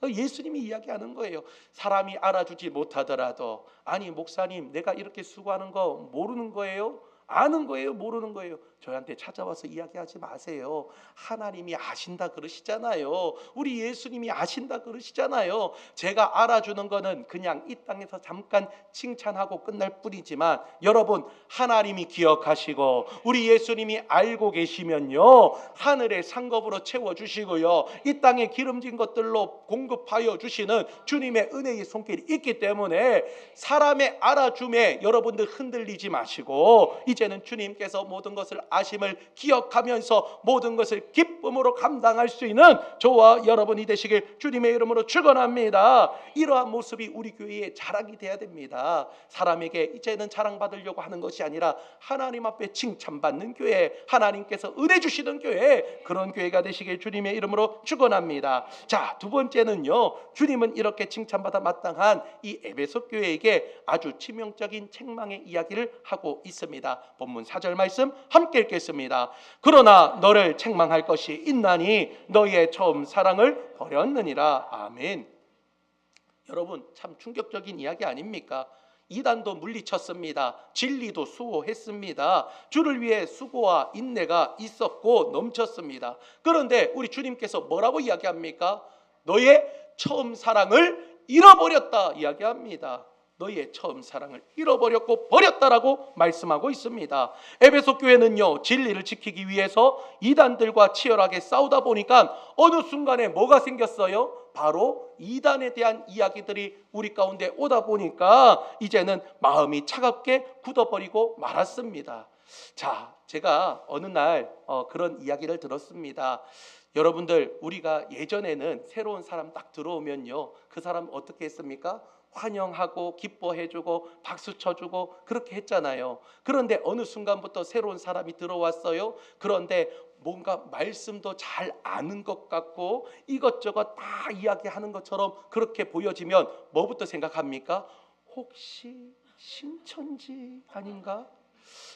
예수님이 이야기하는 거예요. 사람이 알아주지 못하더라도 아니 목사님 내가 이렇게 수고하는 거 모르는 거예요? 아는 거예요? 모르는 거예요? 저한테 찾아와서 이야기하지 마세요. 하나님이 아신다 그러시잖아요. 우리 예수님이 아신다 그러시잖아요. 제가 알아주는 거는 그냥 이 땅에서 잠깐 칭찬하고 끝날 뿐이지만 여러분 하나님이 기억하시고 우리 예수님이 알고 계시면요 하늘의 상급으로 채워주시고요 이 땅에 기름진 것들로 공급하여 주시는 주님의 은혜의 손길이 있기 때문에 사람의 알아줌에 여러분들 흔들리지 마시고 이제는 주님께서 모든 것을 아심을 기억하면서 모든 것을 기쁨으로 감당할 수 있는 저와 여러분이 되시길 주님의 이름으로 축원합니다. 이러한 모습이 우리 교회의 자랑이 돼야 됩니다. 사람에게 이제는 자랑받으려고 하는 것이 아니라 하나님 앞에 칭찬받는 교회, 하나님께서 은혜 주시는 교회, 그런 교회가 되시길 주님의 이름으로 축원합니다. 자, 두 번째는요, 주님은 이렇게 칭찬받아 마땅한 이 에베소 교회에게 아주 치명적인 책망의 이야기를 하고 있습니다. 본문 4절 말씀 함께 읽겠습니다. 그러나 너를 책망할 것이 있나니 너희의 처음 사랑을 버렸느니라. 아멘. 여러분 참 충격적인 이야기 아닙니까? 이단도 물리쳤습니다. 진리도 수호했습니다. 주를 위해 수고와 인내가 있었고 넘쳤습니다. 그런데 우리 주님께서 뭐라고 이야기합니까? 너의 처음 사랑을 잃어버렸다 이야기합니다. 너희의 처음 사랑을 잃어버렸고 버렸다라고 말씀하고 있습니다. 에베소 교회는요 진리를 지키기 위해서 이단들과 치열하게 싸우다 보니까 어느 순간에 뭐가 생겼어요? 바로 이단에 대한 이야기들이 우리 가운데 오다 보니까 이제는 마음이 차갑게 굳어버리고 말았습니다. 자, 제가 어느 날 그런 이야기를 들었습니다. 여러분들 우리가 예전에는 새로운 사람 딱 들어오면요 그 사람 어떻게 했습니까? 환영하고 기뻐해주고 박수 쳐주고 그렇게 했잖아요. 그런데 어느 순간부터 새로운 사람이 들어왔어요. 그런데 뭔가 말씀도 잘 아는 것 같고 이것저것 다 이야기하는 것처럼 그렇게 보여지면 뭐부터 생각합니까? 혹시 신천지 아닌가?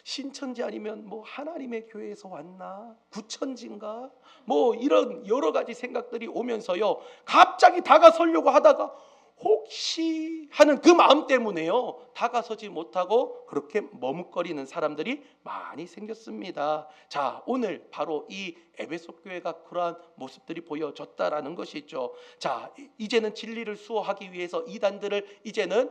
신천지 아니면 뭐 하나님의 교회에서 왔나? 구천지인가? 뭐 이런 여러 가지 생각들이 오면서요 갑자기 다가서려고 하다가 혹시 하는 그 마음 때문에요 다가서지 못하고 그렇게 머뭇거리는 사람들이 많이 생겼습니다. 자, 오늘 바로 이 에베소 교회가 그러한 모습들이 보여졌다라는 것이죠. 자, 이제는 진리를 수호하기 위해서 이단들을 이제는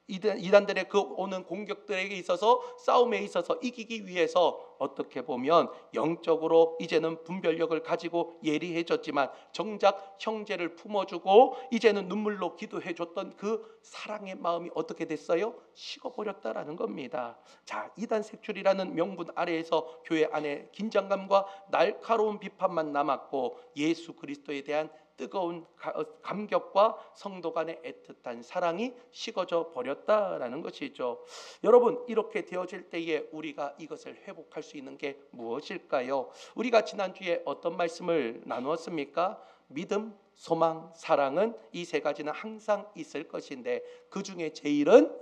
이단들의 그 오는 공격들에게 있어서 싸움에 있어서 이기기 위해서 어떻게 보면 영적으로 이제는 분별력을 가지고 예리해졌지만 정작 형제를 품어주고 이제는 눈물로 기도해줬던 그 사랑의 마음이 어떻게 됐어요? 식어버렸다라는 겁니다. 자, 이단 색출이라는 명분 아래에서 교회 안에 긴장감과 날카로운 비판만 남았고 예수 그리스도에 대한 뜨거운 감격과 성도 간의 애틋한 사랑이 식어져 버렸다라는 것이죠. 여러분 이렇게 되어질 때에 우리가 이것을 회복할 수 있는 게 무엇일까요? 우리가 지난주에 어떤 말씀을 나누었습니까? 믿음, 소망, 사랑은 이 세 가지는 항상 있을 것인데 그 중에 제일은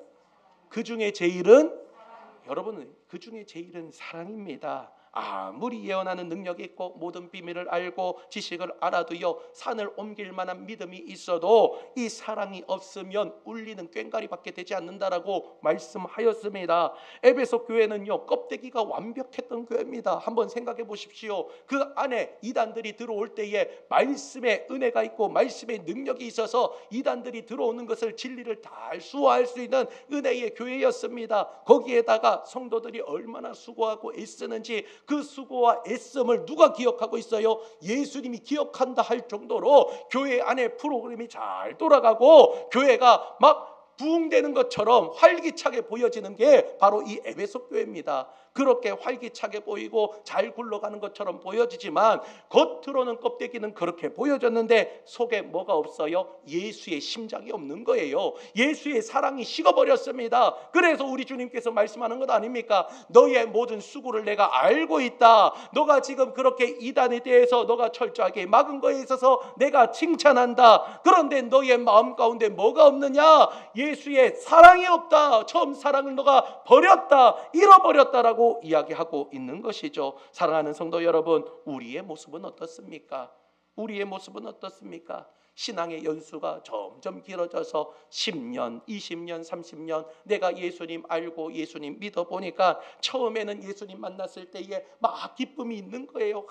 여러분, 그 중에 제일은 사랑입니다. 아무리 예언하는 능력이 있고 모든 비밀을 알고 지식을 알아도요, 산을 옮길 만한 믿음이 있어도 이 사랑이 없으면 울리는 꽹과리밖에 되지 않는다라고 말씀하였습니다. 에베소 교회는요, 껍데기가 완벽했던 교회입니다. 한번 생각해 보십시오. 그 안에 이단들이 들어올 때에 말씀의 은혜가 있고 말씀의 능력이 있어서 이단들이 들어오는 것을, 진리를 잘 수호할 수 있는 은혜의 교회였습니다. 거기에다가 성도들이 얼마나 수고하고 애쓰는지 그 수고와 애씀을 누가 기억하고 있어요? 예수님이 기억한다 할 정도로 교회 안에 프로그램이 잘 돌아가고 교회가 막 부흥되는 것처럼 활기차게 보여지는 게 바로 이 에베소 교회입니다. 그렇게 활기차게 보이고 잘 굴러가는 것처럼 보여지지만 겉으로는 껍데기는 그렇게 보여졌는데 속에 뭐가 없어요? 예수의 심장이 없는 거예요. 예수의 사랑이 식어버렸습니다. 그래서 우리 주님께서 말씀하는 것 아닙니까? 너의 모든 수고를 내가 알고 있다. 너가 지금 그렇게 이단에 대해서 너가 철저하게 막은 거에 있어서 내가 칭찬한다. 그런데 너의 마음 가운데 뭐가 없느냐? 예수의 사랑이 없다. 처음 사랑을 너가 버렸다, 잃어버렸다라고 이야기하고 있는 것이죠. 사랑하는 성도 여러분, 우리의 모습은 어떻습니까? 우리의 모습은 어떻습니까? 신앙의 연수가 점점 길어져서 10년, 20년, 30년 내가 예수님 알고 예수님 믿어보니까 처음에는 예수님 만났을 때에 막 기쁨이 있는 거예요.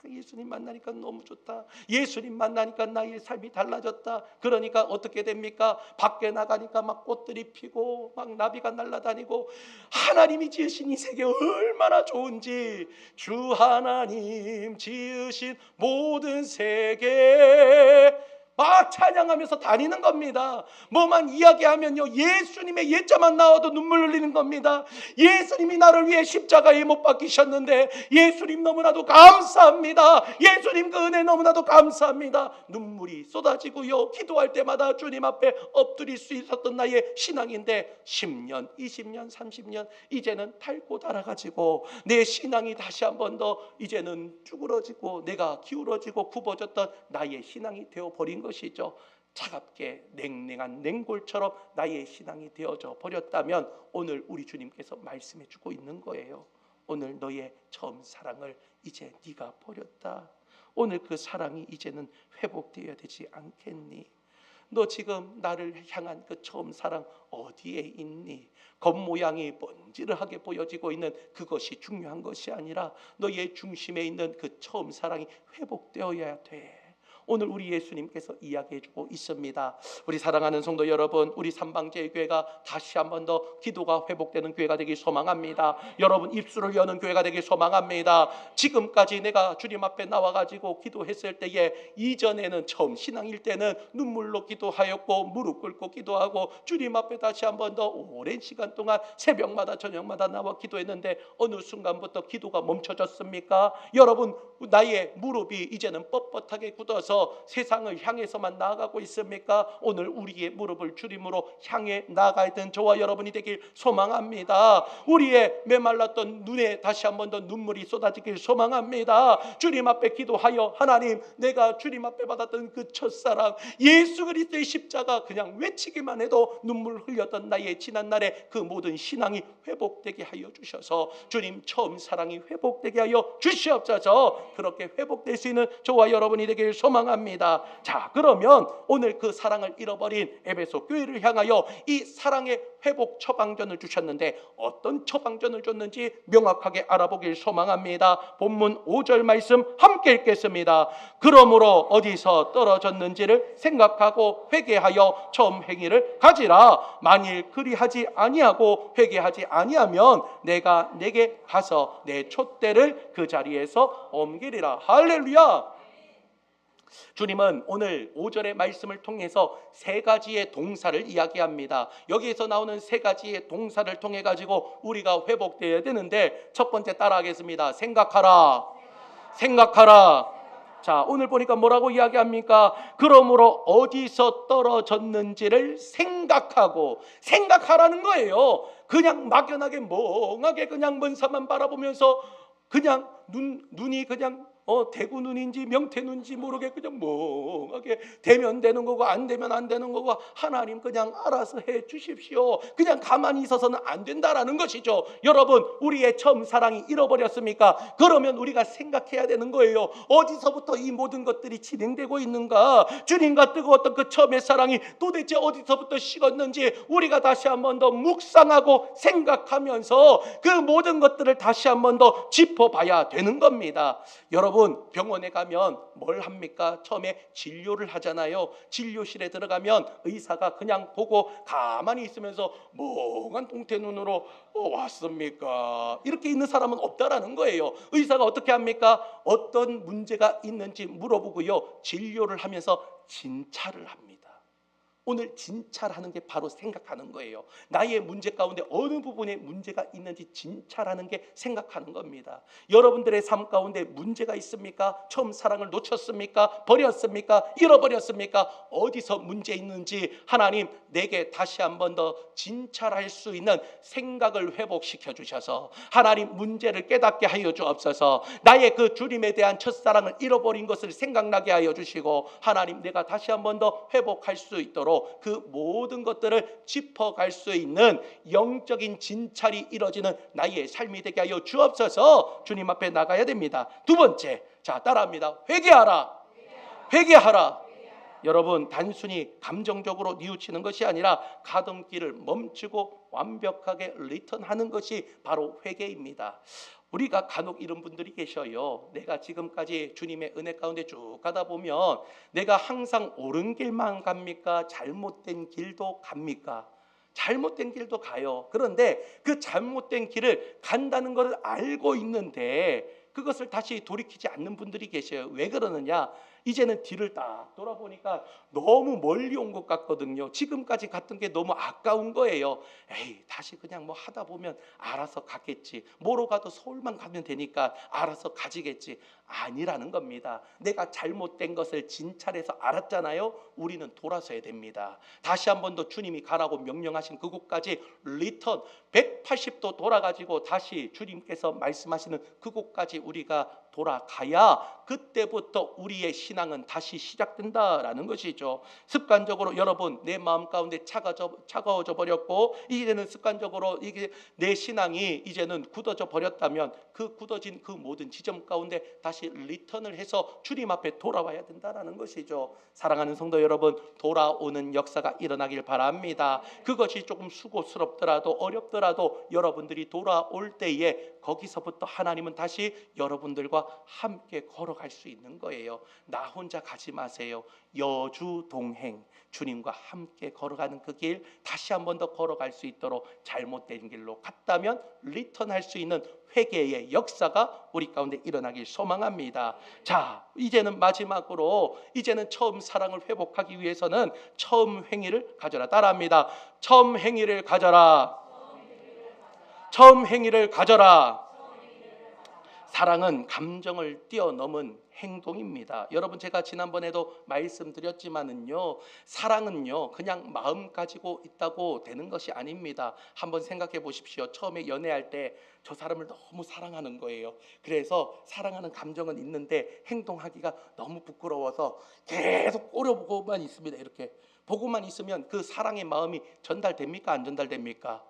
예수님 만나니까 너무 좋다. 예수님 만나니까 나의 삶이 달라졌다. 그러니까 어떻게 됩니까? 밖에 나가니까 막 꽃들이 피고 막 나비가 날아다니고 하나님이 지으신 이 세계 얼마나 좋은지, 주 하나님 지으신 모든 세계 막 찬양하면서 다니는 겁니다. 뭐만 이야기하면요, 예수님의 예자만 나와도 눈물 흘리는 겁니다. 예수님이 나를 위해 십자가에 못 박히셨는데 예수님 너무나도 감사합니다. 예수님 그 은혜 너무나도 감사합니다. 눈물이 쏟아지고요, 기도할 때마다 주님 앞에 엎드릴 수 있었던 나의 신앙인데 10년, 20년, 30년 이제는 닳고 닳아가지고 내 신앙이 다시 한 번 더 이제는 쭈그러지고 내가 기울어지고 굽어졌던 나의 신앙이 되어버린 것이죠. 차갑게 냉랭한 냉골처럼 나의 신앙이 되어져 버렸다면 오늘 우리 주님께서 말씀해 주고 있는 거예요. 오늘 너의 처음 사랑을 이제 네가 버렸다. 오늘 그 사랑이 이제는 회복되어야 되지 않겠니? 너 지금 나를 향한 그 처음 사랑 어디에 있니? 겉모양이 번지르하게 보여지고 있는 그것이 중요한 것이 아니라 너의 중심에 있는 그 처음 사랑이 회복되어야 돼. 오늘 우리 예수님께서 이야기해주고 있습니다. 우리 사랑하는 성도 여러분, 우리 삼방제일교회가 다시 한 번 더 기도가 회복되는 교회가 되길 소망합니다. 여러분 입술을 여는 교회가 되길 소망합니다. 지금까지 내가 주님 앞에 나와가지고 기도했을 때에 이전에는 처음 신앙일 때는 눈물로 기도하였고 무릎 꿇고 기도하고 주님 앞에 다시 한 번 더 오랜 시간 동안 새벽마다 저녁마다 나와 기도했는데 어느 순간부터 기도가 멈춰졌습니까? 여러분, 나의 무릎이 이제는 뻣뻣하게 굳어서 세상을 향해서만 나아가고 있습니까? 오늘 우리의 무릎을 주님으로 향해 나아가야 되는 저와 여러분이 되길 소망합니다. 우리의 메말랐던 눈에 다시 한 번 더 눈물이 쏟아지길 소망합니다. 주님 앞에 기도하여 하나님, 내가 주님 앞에 받았던 그 첫사랑 예수 그리스도의 십자가 그냥 외치기만 해도 눈물 흘렸던 나의 지난날의 그 모든 신앙이 회복되게 하여 주셔서 주님 처음 사랑이 회복되게 하여 주시옵소서. 그렇게 회복될 수 있는 저와 여러분이 되길 소망합니다. 자, 그러면 오늘 그 사랑을 잃어버린 에베소 교회를 향하여 이 사랑의 회복 처방전을 주셨는데 어떤 처방전을 줬는지 명확하게 알아보길 소망합니다. 본문 5절 말씀 함께 읽겠습니다. 그러므로 어디서 떨어졌는지를 생각하고 회개하여 처음 행위를 가지라. 만일 그리하지 아니하고 회개하지 아니하면 내가 내게 가서 내 촛대를 그 자리에서 옮기리라. 할렐루야. 주님은 오늘 5절의 말씀을 통해서 세 가지의 동사를 이야기합니다. 여기에서 나오는 세 가지의 동사를 통해 가지고 우리가 회복되어야 되는데 첫 번째 따라하겠습니다. 생각하라. 생각하라. 자, 오늘 보니까 뭐라고 이야기합니까? 그러므로 어디서 떨어졌는지를 생각하라는 거예요. 그냥 막연하게 멍하게 그냥 먼 산만 바라보면서 그냥 눈이 그냥 대구 눈인지 명태 눈인지 모르게 그냥 멍하게 되면 되는 거고 안 되면 안 되는 거고 하나님 그냥 알아서 해 주십시오. 그냥 가만히 있어서는 안 된다라는 것이죠. 여러분, 우리의 처음 사랑이 잃어버렸습니까? 그러면 우리가 생각해야 되는 거예요. 어디서부터 이 모든 것들이 진행되고 있는가? 주님과 뜨거웠던 그 처음의 사랑이 도대체 어디서부터 식었는지 우리가 다시 한 번 더 묵상하고 생각하면서 그 모든 것들을 다시 한 번 더 짚어봐야 되는 겁니다. 여러분, 병원에 가면 뭘 합니까? 처음에 진료를 하잖아요. 진료실에 들어가면 의사가 그냥 보고 가만히 있으면서 멍한 동태 눈으로 왔습니까? 이렇게 있는 사람은 없다라는 거예요. 의사가 어떻게 합니까? 어떤 문제가 있는지 물어보고요, 진료를 하면서 진찰을 합니다. 오늘 진찰하는 게 바로 생각하는 거예요. 나의 문제 가운데 어느 부분에 문제가 있는지 진찰하는 게 생각하는 겁니다. 여러분들의 삶 가운데 문제가 있습니까? 처음 사랑을 놓쳤습니까? 버렸습니까? 잃어버렸습니까? 어디서 문제 있는지 하나님 내게 다시 한 번 더 진찰할 수 있는 생각을 회복시켜 주셔서 하나님 문제를 깨닫게 하여 주옵소서. 나의 그 주님에 대한 첫사랑을 잃어버린 것을 생각나게 하여 주시고 하나님 내가 다시 한 번 더 회복할 수 있도록 그 모든 것들을 짚어갈 수 있는 영적인 진찰이 이루어지는 나의 삶이 되게 하여 주옵소서. 주님 앞에 나가야 됩니다. 두 번째, 자 따라합니다. 회개하라. 회개하라. 여러분, 단순히 감정적으로 뉘우치는 것이 아니라 가등기를 멈추고 완벽하게 리턴하는 것이 바로 회개입니다. 우리가 간혹 이런 분들이 계셔요. 내가 지금까지 주님의 은혜 가운데 쭉 가다 보면 내가 항상 옳은 길만 갑니까? 잘못된 길도 갑니까? 잘못된 길도 가요. 그런데 그 잘못된 길을 간다는 것을 알고 있는데 그것을 다시 돌이키지 않는 분들이 계셔요. 왜 그러느냐? 이제는 뒤를 딱 돌아보니까 너무 멀리 온 것 같거든요. 지금까지 갔던 게 너무 아까운 거예요. 에이, 다시 그냥 뭐 하다 보면 알아서 가겠지. 뭐로 가도 서울만 가면 되니까 알아서 가지겠지. 아니라는 겁니다. 내가 잘못된 것을 진찰해서 알았잖아요. 우리는 돌아서야 됩니다. 다시 한 번 더 주님이 가라고 명령하신 그곳까지 리턴 180도 돌아가지고 다시 주님께서 말씀하시는 그곳까지 우리가 돌아가야 그때부터 우리의 신앙은 다시 시작된다라는 것이죠. 습관적으로 여러분 내 마음 가운데 차가워져 버렸고 이제는 습관적으로 이게 내 신앙이 이제는 굳어져 버렸다면 그 굳어진 그 모든 지점 가운데 다시 리턴을 해서 주님 앞에 돌아와야 된다라는 것이죠. 사랑하는 성도 여러분, 돌아오는 역사가 일어나길 바랍니다. 그것이 조금 수고스럽더라도 어렵더라도 여러분들이 돌아올 때에 거기서부터 하나님은 다시 여러분들과 함께 걸어갈 수 있는 거예요. 나 혼자 가지 마세요. 여주 동행, 주님과 함께 걸어가는 그 길 다시 한 번 더 걸어갈 수 있도록 잘못된 길로 갔다면 리턴할 수 있는 회개의 역사가 우리 가운데 일어나길 소망합니다. 자, 이제는 마지막으로 이제는 처음 사랑을 회복하기 위해서는 처음 행위를 가져라. 따라합니다. 처음 행위를 가져라. 처음 행위를 가져라. 사랑은 감정을 뛰어넘은 행동입니다. 여러분, 제가 지난번에도 말씀드렸지만은요, 사랑은요 그냥 마음 가지고 있다고 되는 것이 아닙니다. 한번 생각해 보십시오. 처음에 연애할 때 저 사람을 너무 사랑하는 거예요. 그래서 사랑하는 감정은 있는데 행동하기가 너무 부끄러워서 계속 꼬려보고만 있습니다. 이렇게 보고만 있으면 그 사랑의 마음이 전달됩니까? 안 전달됩니까?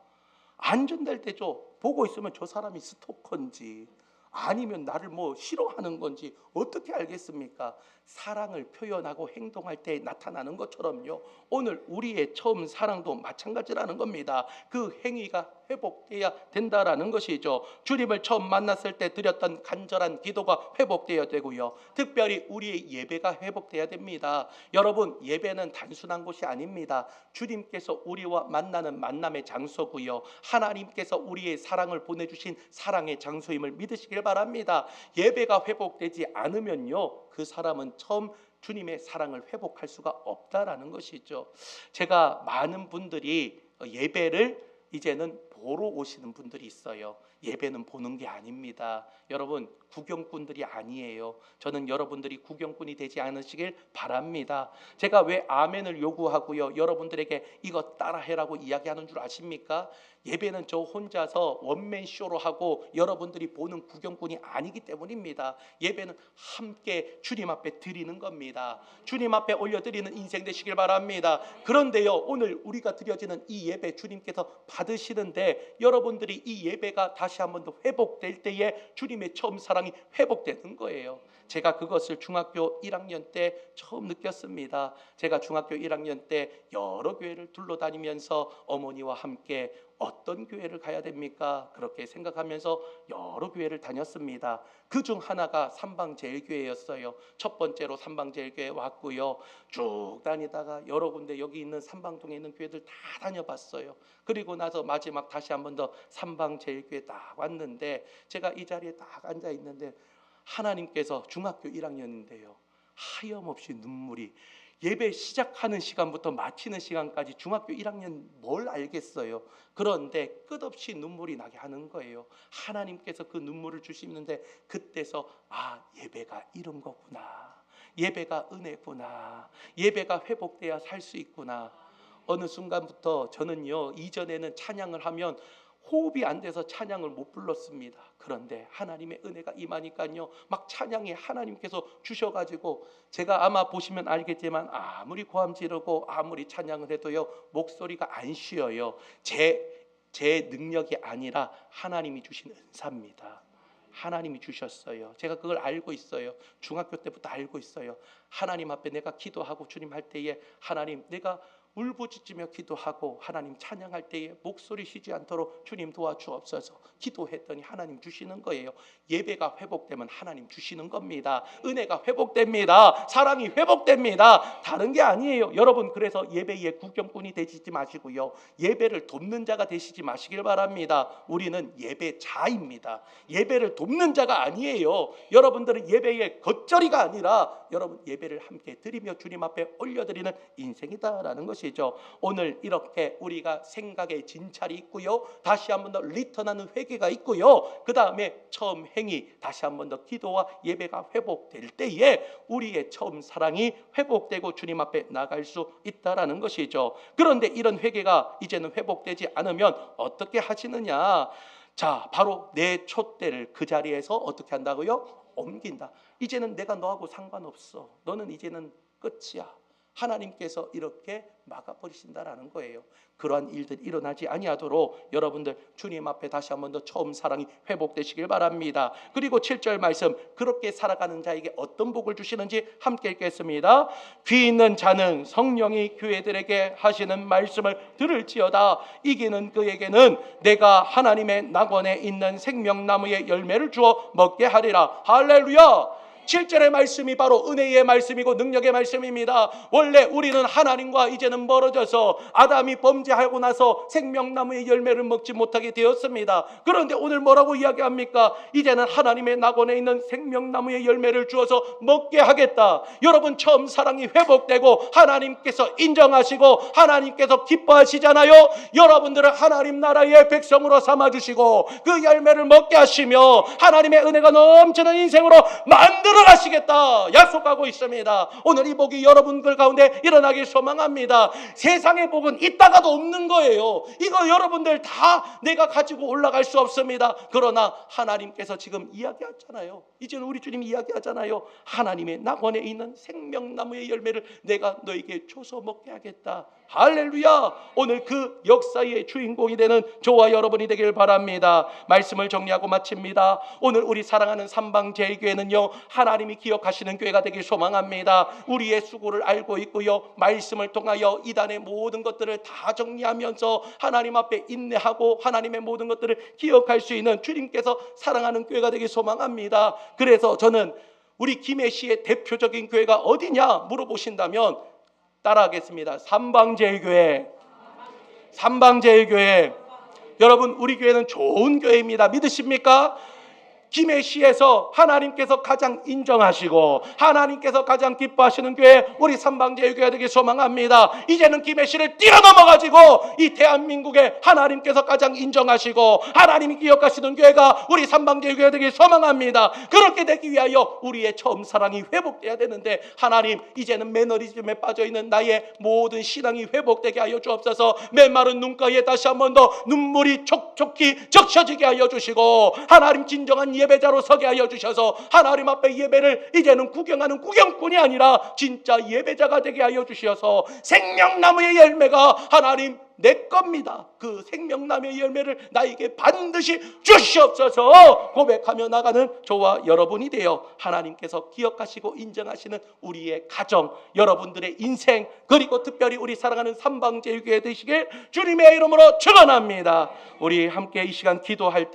안 전달되죠. 보고 있으면 저 사람이 스토커인지 아니면 나를 뭐 싫어하는 건지 어떻게 알겠습니까? 사랑을 표현하고 행동할 때 나타나는 것처럼요, 오늘 우리의 처음 사랑도 마찬가지라는 겁니다. 그 행위가 회복돼야 된다라는 것이죠. 주님을 처음 만났을 때 드렸던 간절한 기도가 회복돼야 되고요, 특별히 우리의 예배가 회복돼야 됩니다. 여러분, 예배는 단순한 곳이 아닙니다. 주님께서 우리와 만나는 만남의 장소고요, 하나님께서 우리의 사랑을 보내주신 사랑의 장소임을 믿으시길 바랍니다. 예배가 회복되지 않으면요, 그 사람은 처음 주님의 사랑을 회복할 수가 없다라는 것이죠. 제가 많은 분들이 예배를 이제는 보러 오시는 분들이 있어요. 예배는 보는 게 아닙니다. 여러분, 구경꾼들이 아니에요. 저는 여러분들이 구경꾼이 되지 않으시길 바랍니다. 제가 왜 아멘을 요구하고요, 여러분들에게 이거 따라해라고 이야기하는 줄 아십니까? 예배는 저 혼자서 원맨 쇼로 하고 여러분들이 보는 구경꾼이 아니기 때문입니다. 예배는 함께 주님 앞에 드리는 겁니다. 주님 앞에 올려드리는 인생 되시길 바랍니다. 그런데요, 오늘 우리가 드려지는 이 예배 주님께서 받으시는데, 여러분들이 이 예배가 다시 한 번 더 회복될 때에 주님의 처음 사랑이 회복되는 거예요. 제가 그것을 중학교 1학년 때 처음 느꼈습니다. 제가 중학교 1학년 때 여러 교회를 둘러다니면서 어머니와 함께 어떤 교회를 가야 됩니까? 그렇게 생각하면서 여러 교회를 다녔습니다. 그중 하나가 삼방제일교회였어요. 첫 번째로 삼방제일교회 왔고요. 쭉 다니다가 여러 군데 여기 있는 삼방동에 있는 교회들 다 다녀봤어요. 그리고 나서 마지막 다시 한 번 더 삼방제일교회 딱 왔는데, 제가 이 자리에 딱 앉아 있는데 하나님께서, 중학교 1학년인데요, 하염없이 눈물이, 예배 시작하는 시간부터 마치는 시간까지 중학교 1학년 뭘 알겠어요. 그런데 끝없이 눈물이 나게 하는 거예요. 하나님께서 그 눈물을 주시는데, 그때서 예배가 이런 거구나, 예배가 은혜구나, 예배가 회복돼야 살 수 있구나. 어느 순간부터 저는요, 이전에는 찬양을 하면 호흡이 안 돼서 찬양을 못 불렀습니다. 그런데 하나님의 은혜가 임하니까요, 막 찬양이 하나님께서 주셔가지고, 제가 아마 보시면 알겠지만 아무리 고함 지르고 아무리 찬양을 해도요, 목소리가 안 쉬어요. 제 능력이 아니라 하나님이 주신 은사입니다. 하나님이 주셨어요. 제가 그걸 알고 있어요. 중학교 때부터 알고 있어요. 하나님 앞에 내가 기도하고 주님 할 때에, 하나님, 내가 울부짖으며 기도하고 하나님 찬양할 때에 목소리 쉬지 않도록 주님 도와주옵소서 기도했더니 하나님 주시는 거예요. 예배가 회복되면 하나님 주시는 겁니다. 은혜가 회복됩니다. 사랑이 회복됩니다. 다른 게 아니에요. 여러분, 그래서 예배의 구경꾼이 되시지 마시고요, 예배를 돕는 자가 되시지 마시길 바랍니다. 우리는 예배자입니다. 예배를 돕는 자가 아니에요. 여러분들은 예배의 겉절이가 아니라 여러분 예배를 함께 드리며 주님 앞에 올려드리는 인생이다라는 것이죠. 오늘 이렇게 우리가 생각의 진찰이 있고요, 다시 한 번 더 리턴하는 회개가 있고요, 그 다음에 처음 행위, 다시 한 번 더 기도와 예배가 회복될 때에 우리의 처음 사랑이 회복되고 주님 앞에 나갈 수 있다라는 것이죠. 그런데 이런 회개가 이제는 회복되지 않으면 어떻게 하시느냐? 자, 바로 내 촛대를 그 자리에서 어떻게 한다고요? 옮긴다. 이제는 내가 너하고 상관없어. 너는 이제는 끝이야. 하나님께서 이렇게 막아버리신다라는 거예요. 그러한 일들이 일어나지 아니하도록 여러분들 주님 앞에 다시 한 번 더 처음 사랑이 회복되시길 바랍니다. 그리고 7절 말씀, 그렇게 살아가는 자에게 어떤 복을 주시는지 함께 읽겠습니다. 귀 있는 자는 성령이 교회들에게 하시는 말씀을 들을지어다. 이기는 그에게는 내가 하나님의 낙원에 있는 생명나무의 열매를 주어 먹게 하리라. 할렐루야. 7절의 말씀이 바로 은혜의 말씀이고 능력의 말씀입니다. 원래 우리는 하나님과 이제는 멀어져서 아담이 범죄하고 나서 생명나무의 열매를 먹지 못하게 되었습니다. 그런데 오늘 뭐라고 이야기합니까? 이제는 하나님의 낙원에 있는 생명나무의 열매를 주어서 먹게 하겠다. 여러분, 처음 사랑이 회복되고 하나님께서 인정하시고 하나님께서 기뻐하시잖아요. 여러분들을 하나님 나라의 백성으로 삼아주시고 그 열매를 먹게 하시며 하나님의 은혜가 넘치는 인생으로 만들어 가시겠다 약속하고 있습니다. 오늘 이 복이 여러분들 가운데 일어나길 소망합니다. 세상의 복은 있다가도 없는 거예요. 이거 여러분들 다 내가 가지고 올라갈 수 없습니다. 그러나 하나님께서 지금 이야기하잖아요. 이제는 우리 주님이 이야기하잖아요. 하나님의 낙원에 있는 생명나무의 열매를 내가 너에게 줘서 먹게 하겠다. 할렐루야. 오늘 그 역사의 주인공이 되는 저와 여러분이 되길 바랍니다. 말씀을 정리하고 마칩니다. 오늘 우리 사랑하는 삼방제일교회는요, 하나님이 기억하시는 교회가 되길 소망합니다. 우리의 수고를 알고 있고요, 말씀을 통하여 이단의 모든 것들을 다 정리하면서 하나님 앞에 인내하고 하나님의 모든 것들을 기억할 수 있는 주님께서 사랑하는 교회가 되길 소망합니다. 그래서 저는 우리 김해시의 대표적인 교회가 어디냐 물어보신다면 따라하겠습니다. 삼방제일교회. 삼방제일교회. 여러분, 우리 교회는 좋은 교회입니다. 믿으십니까? 김해시에서 하나님께서 가장 인정하시고 하나님께서 가장 기뻐하시는 교회 우리 삼방제일교회가 되길 소망합니다. 이제는 김해시를 뛰어넘어가지고 이 대한민국에 하나님께서 가장 인정하시고 하나님이 기억하시는 교회가 우리 삼방제일교회가 되길 소망합니다. 그렇게 되기 위하여 우리의 처음 사랑이 회복돼야 되는데 하나님 이제는 매너리즘에 빠져있는 나의 모든 신앙이 회복되게 하여 주옵소서. 메마른 눈가에 다시 한 번 더 눈물이 촉촉히 적셔지게 하여 주시고 하나님 진정한 예배자로 서게 하여 주셔서 하나님 앞에 예배를 이제는 구경하는 구경꾼이 아니라 진짜 예배자가 되게 하여 주셔서 생명나무의 열매가 하나님 내 겁니다. 그 생명나무의 열매를 나에게 반드시 주시옵소서 고백하며 나가는 저와 여러분이 되어 하나님께서 기억하시고 인정하시는 우리의 가정, 여러분들의 인생, 그리고 특별히 우리 사랑하는 삼방제일교회 되시길 주님의 이름으로 축원합니다. 우리 함께 이 시간 기도할 때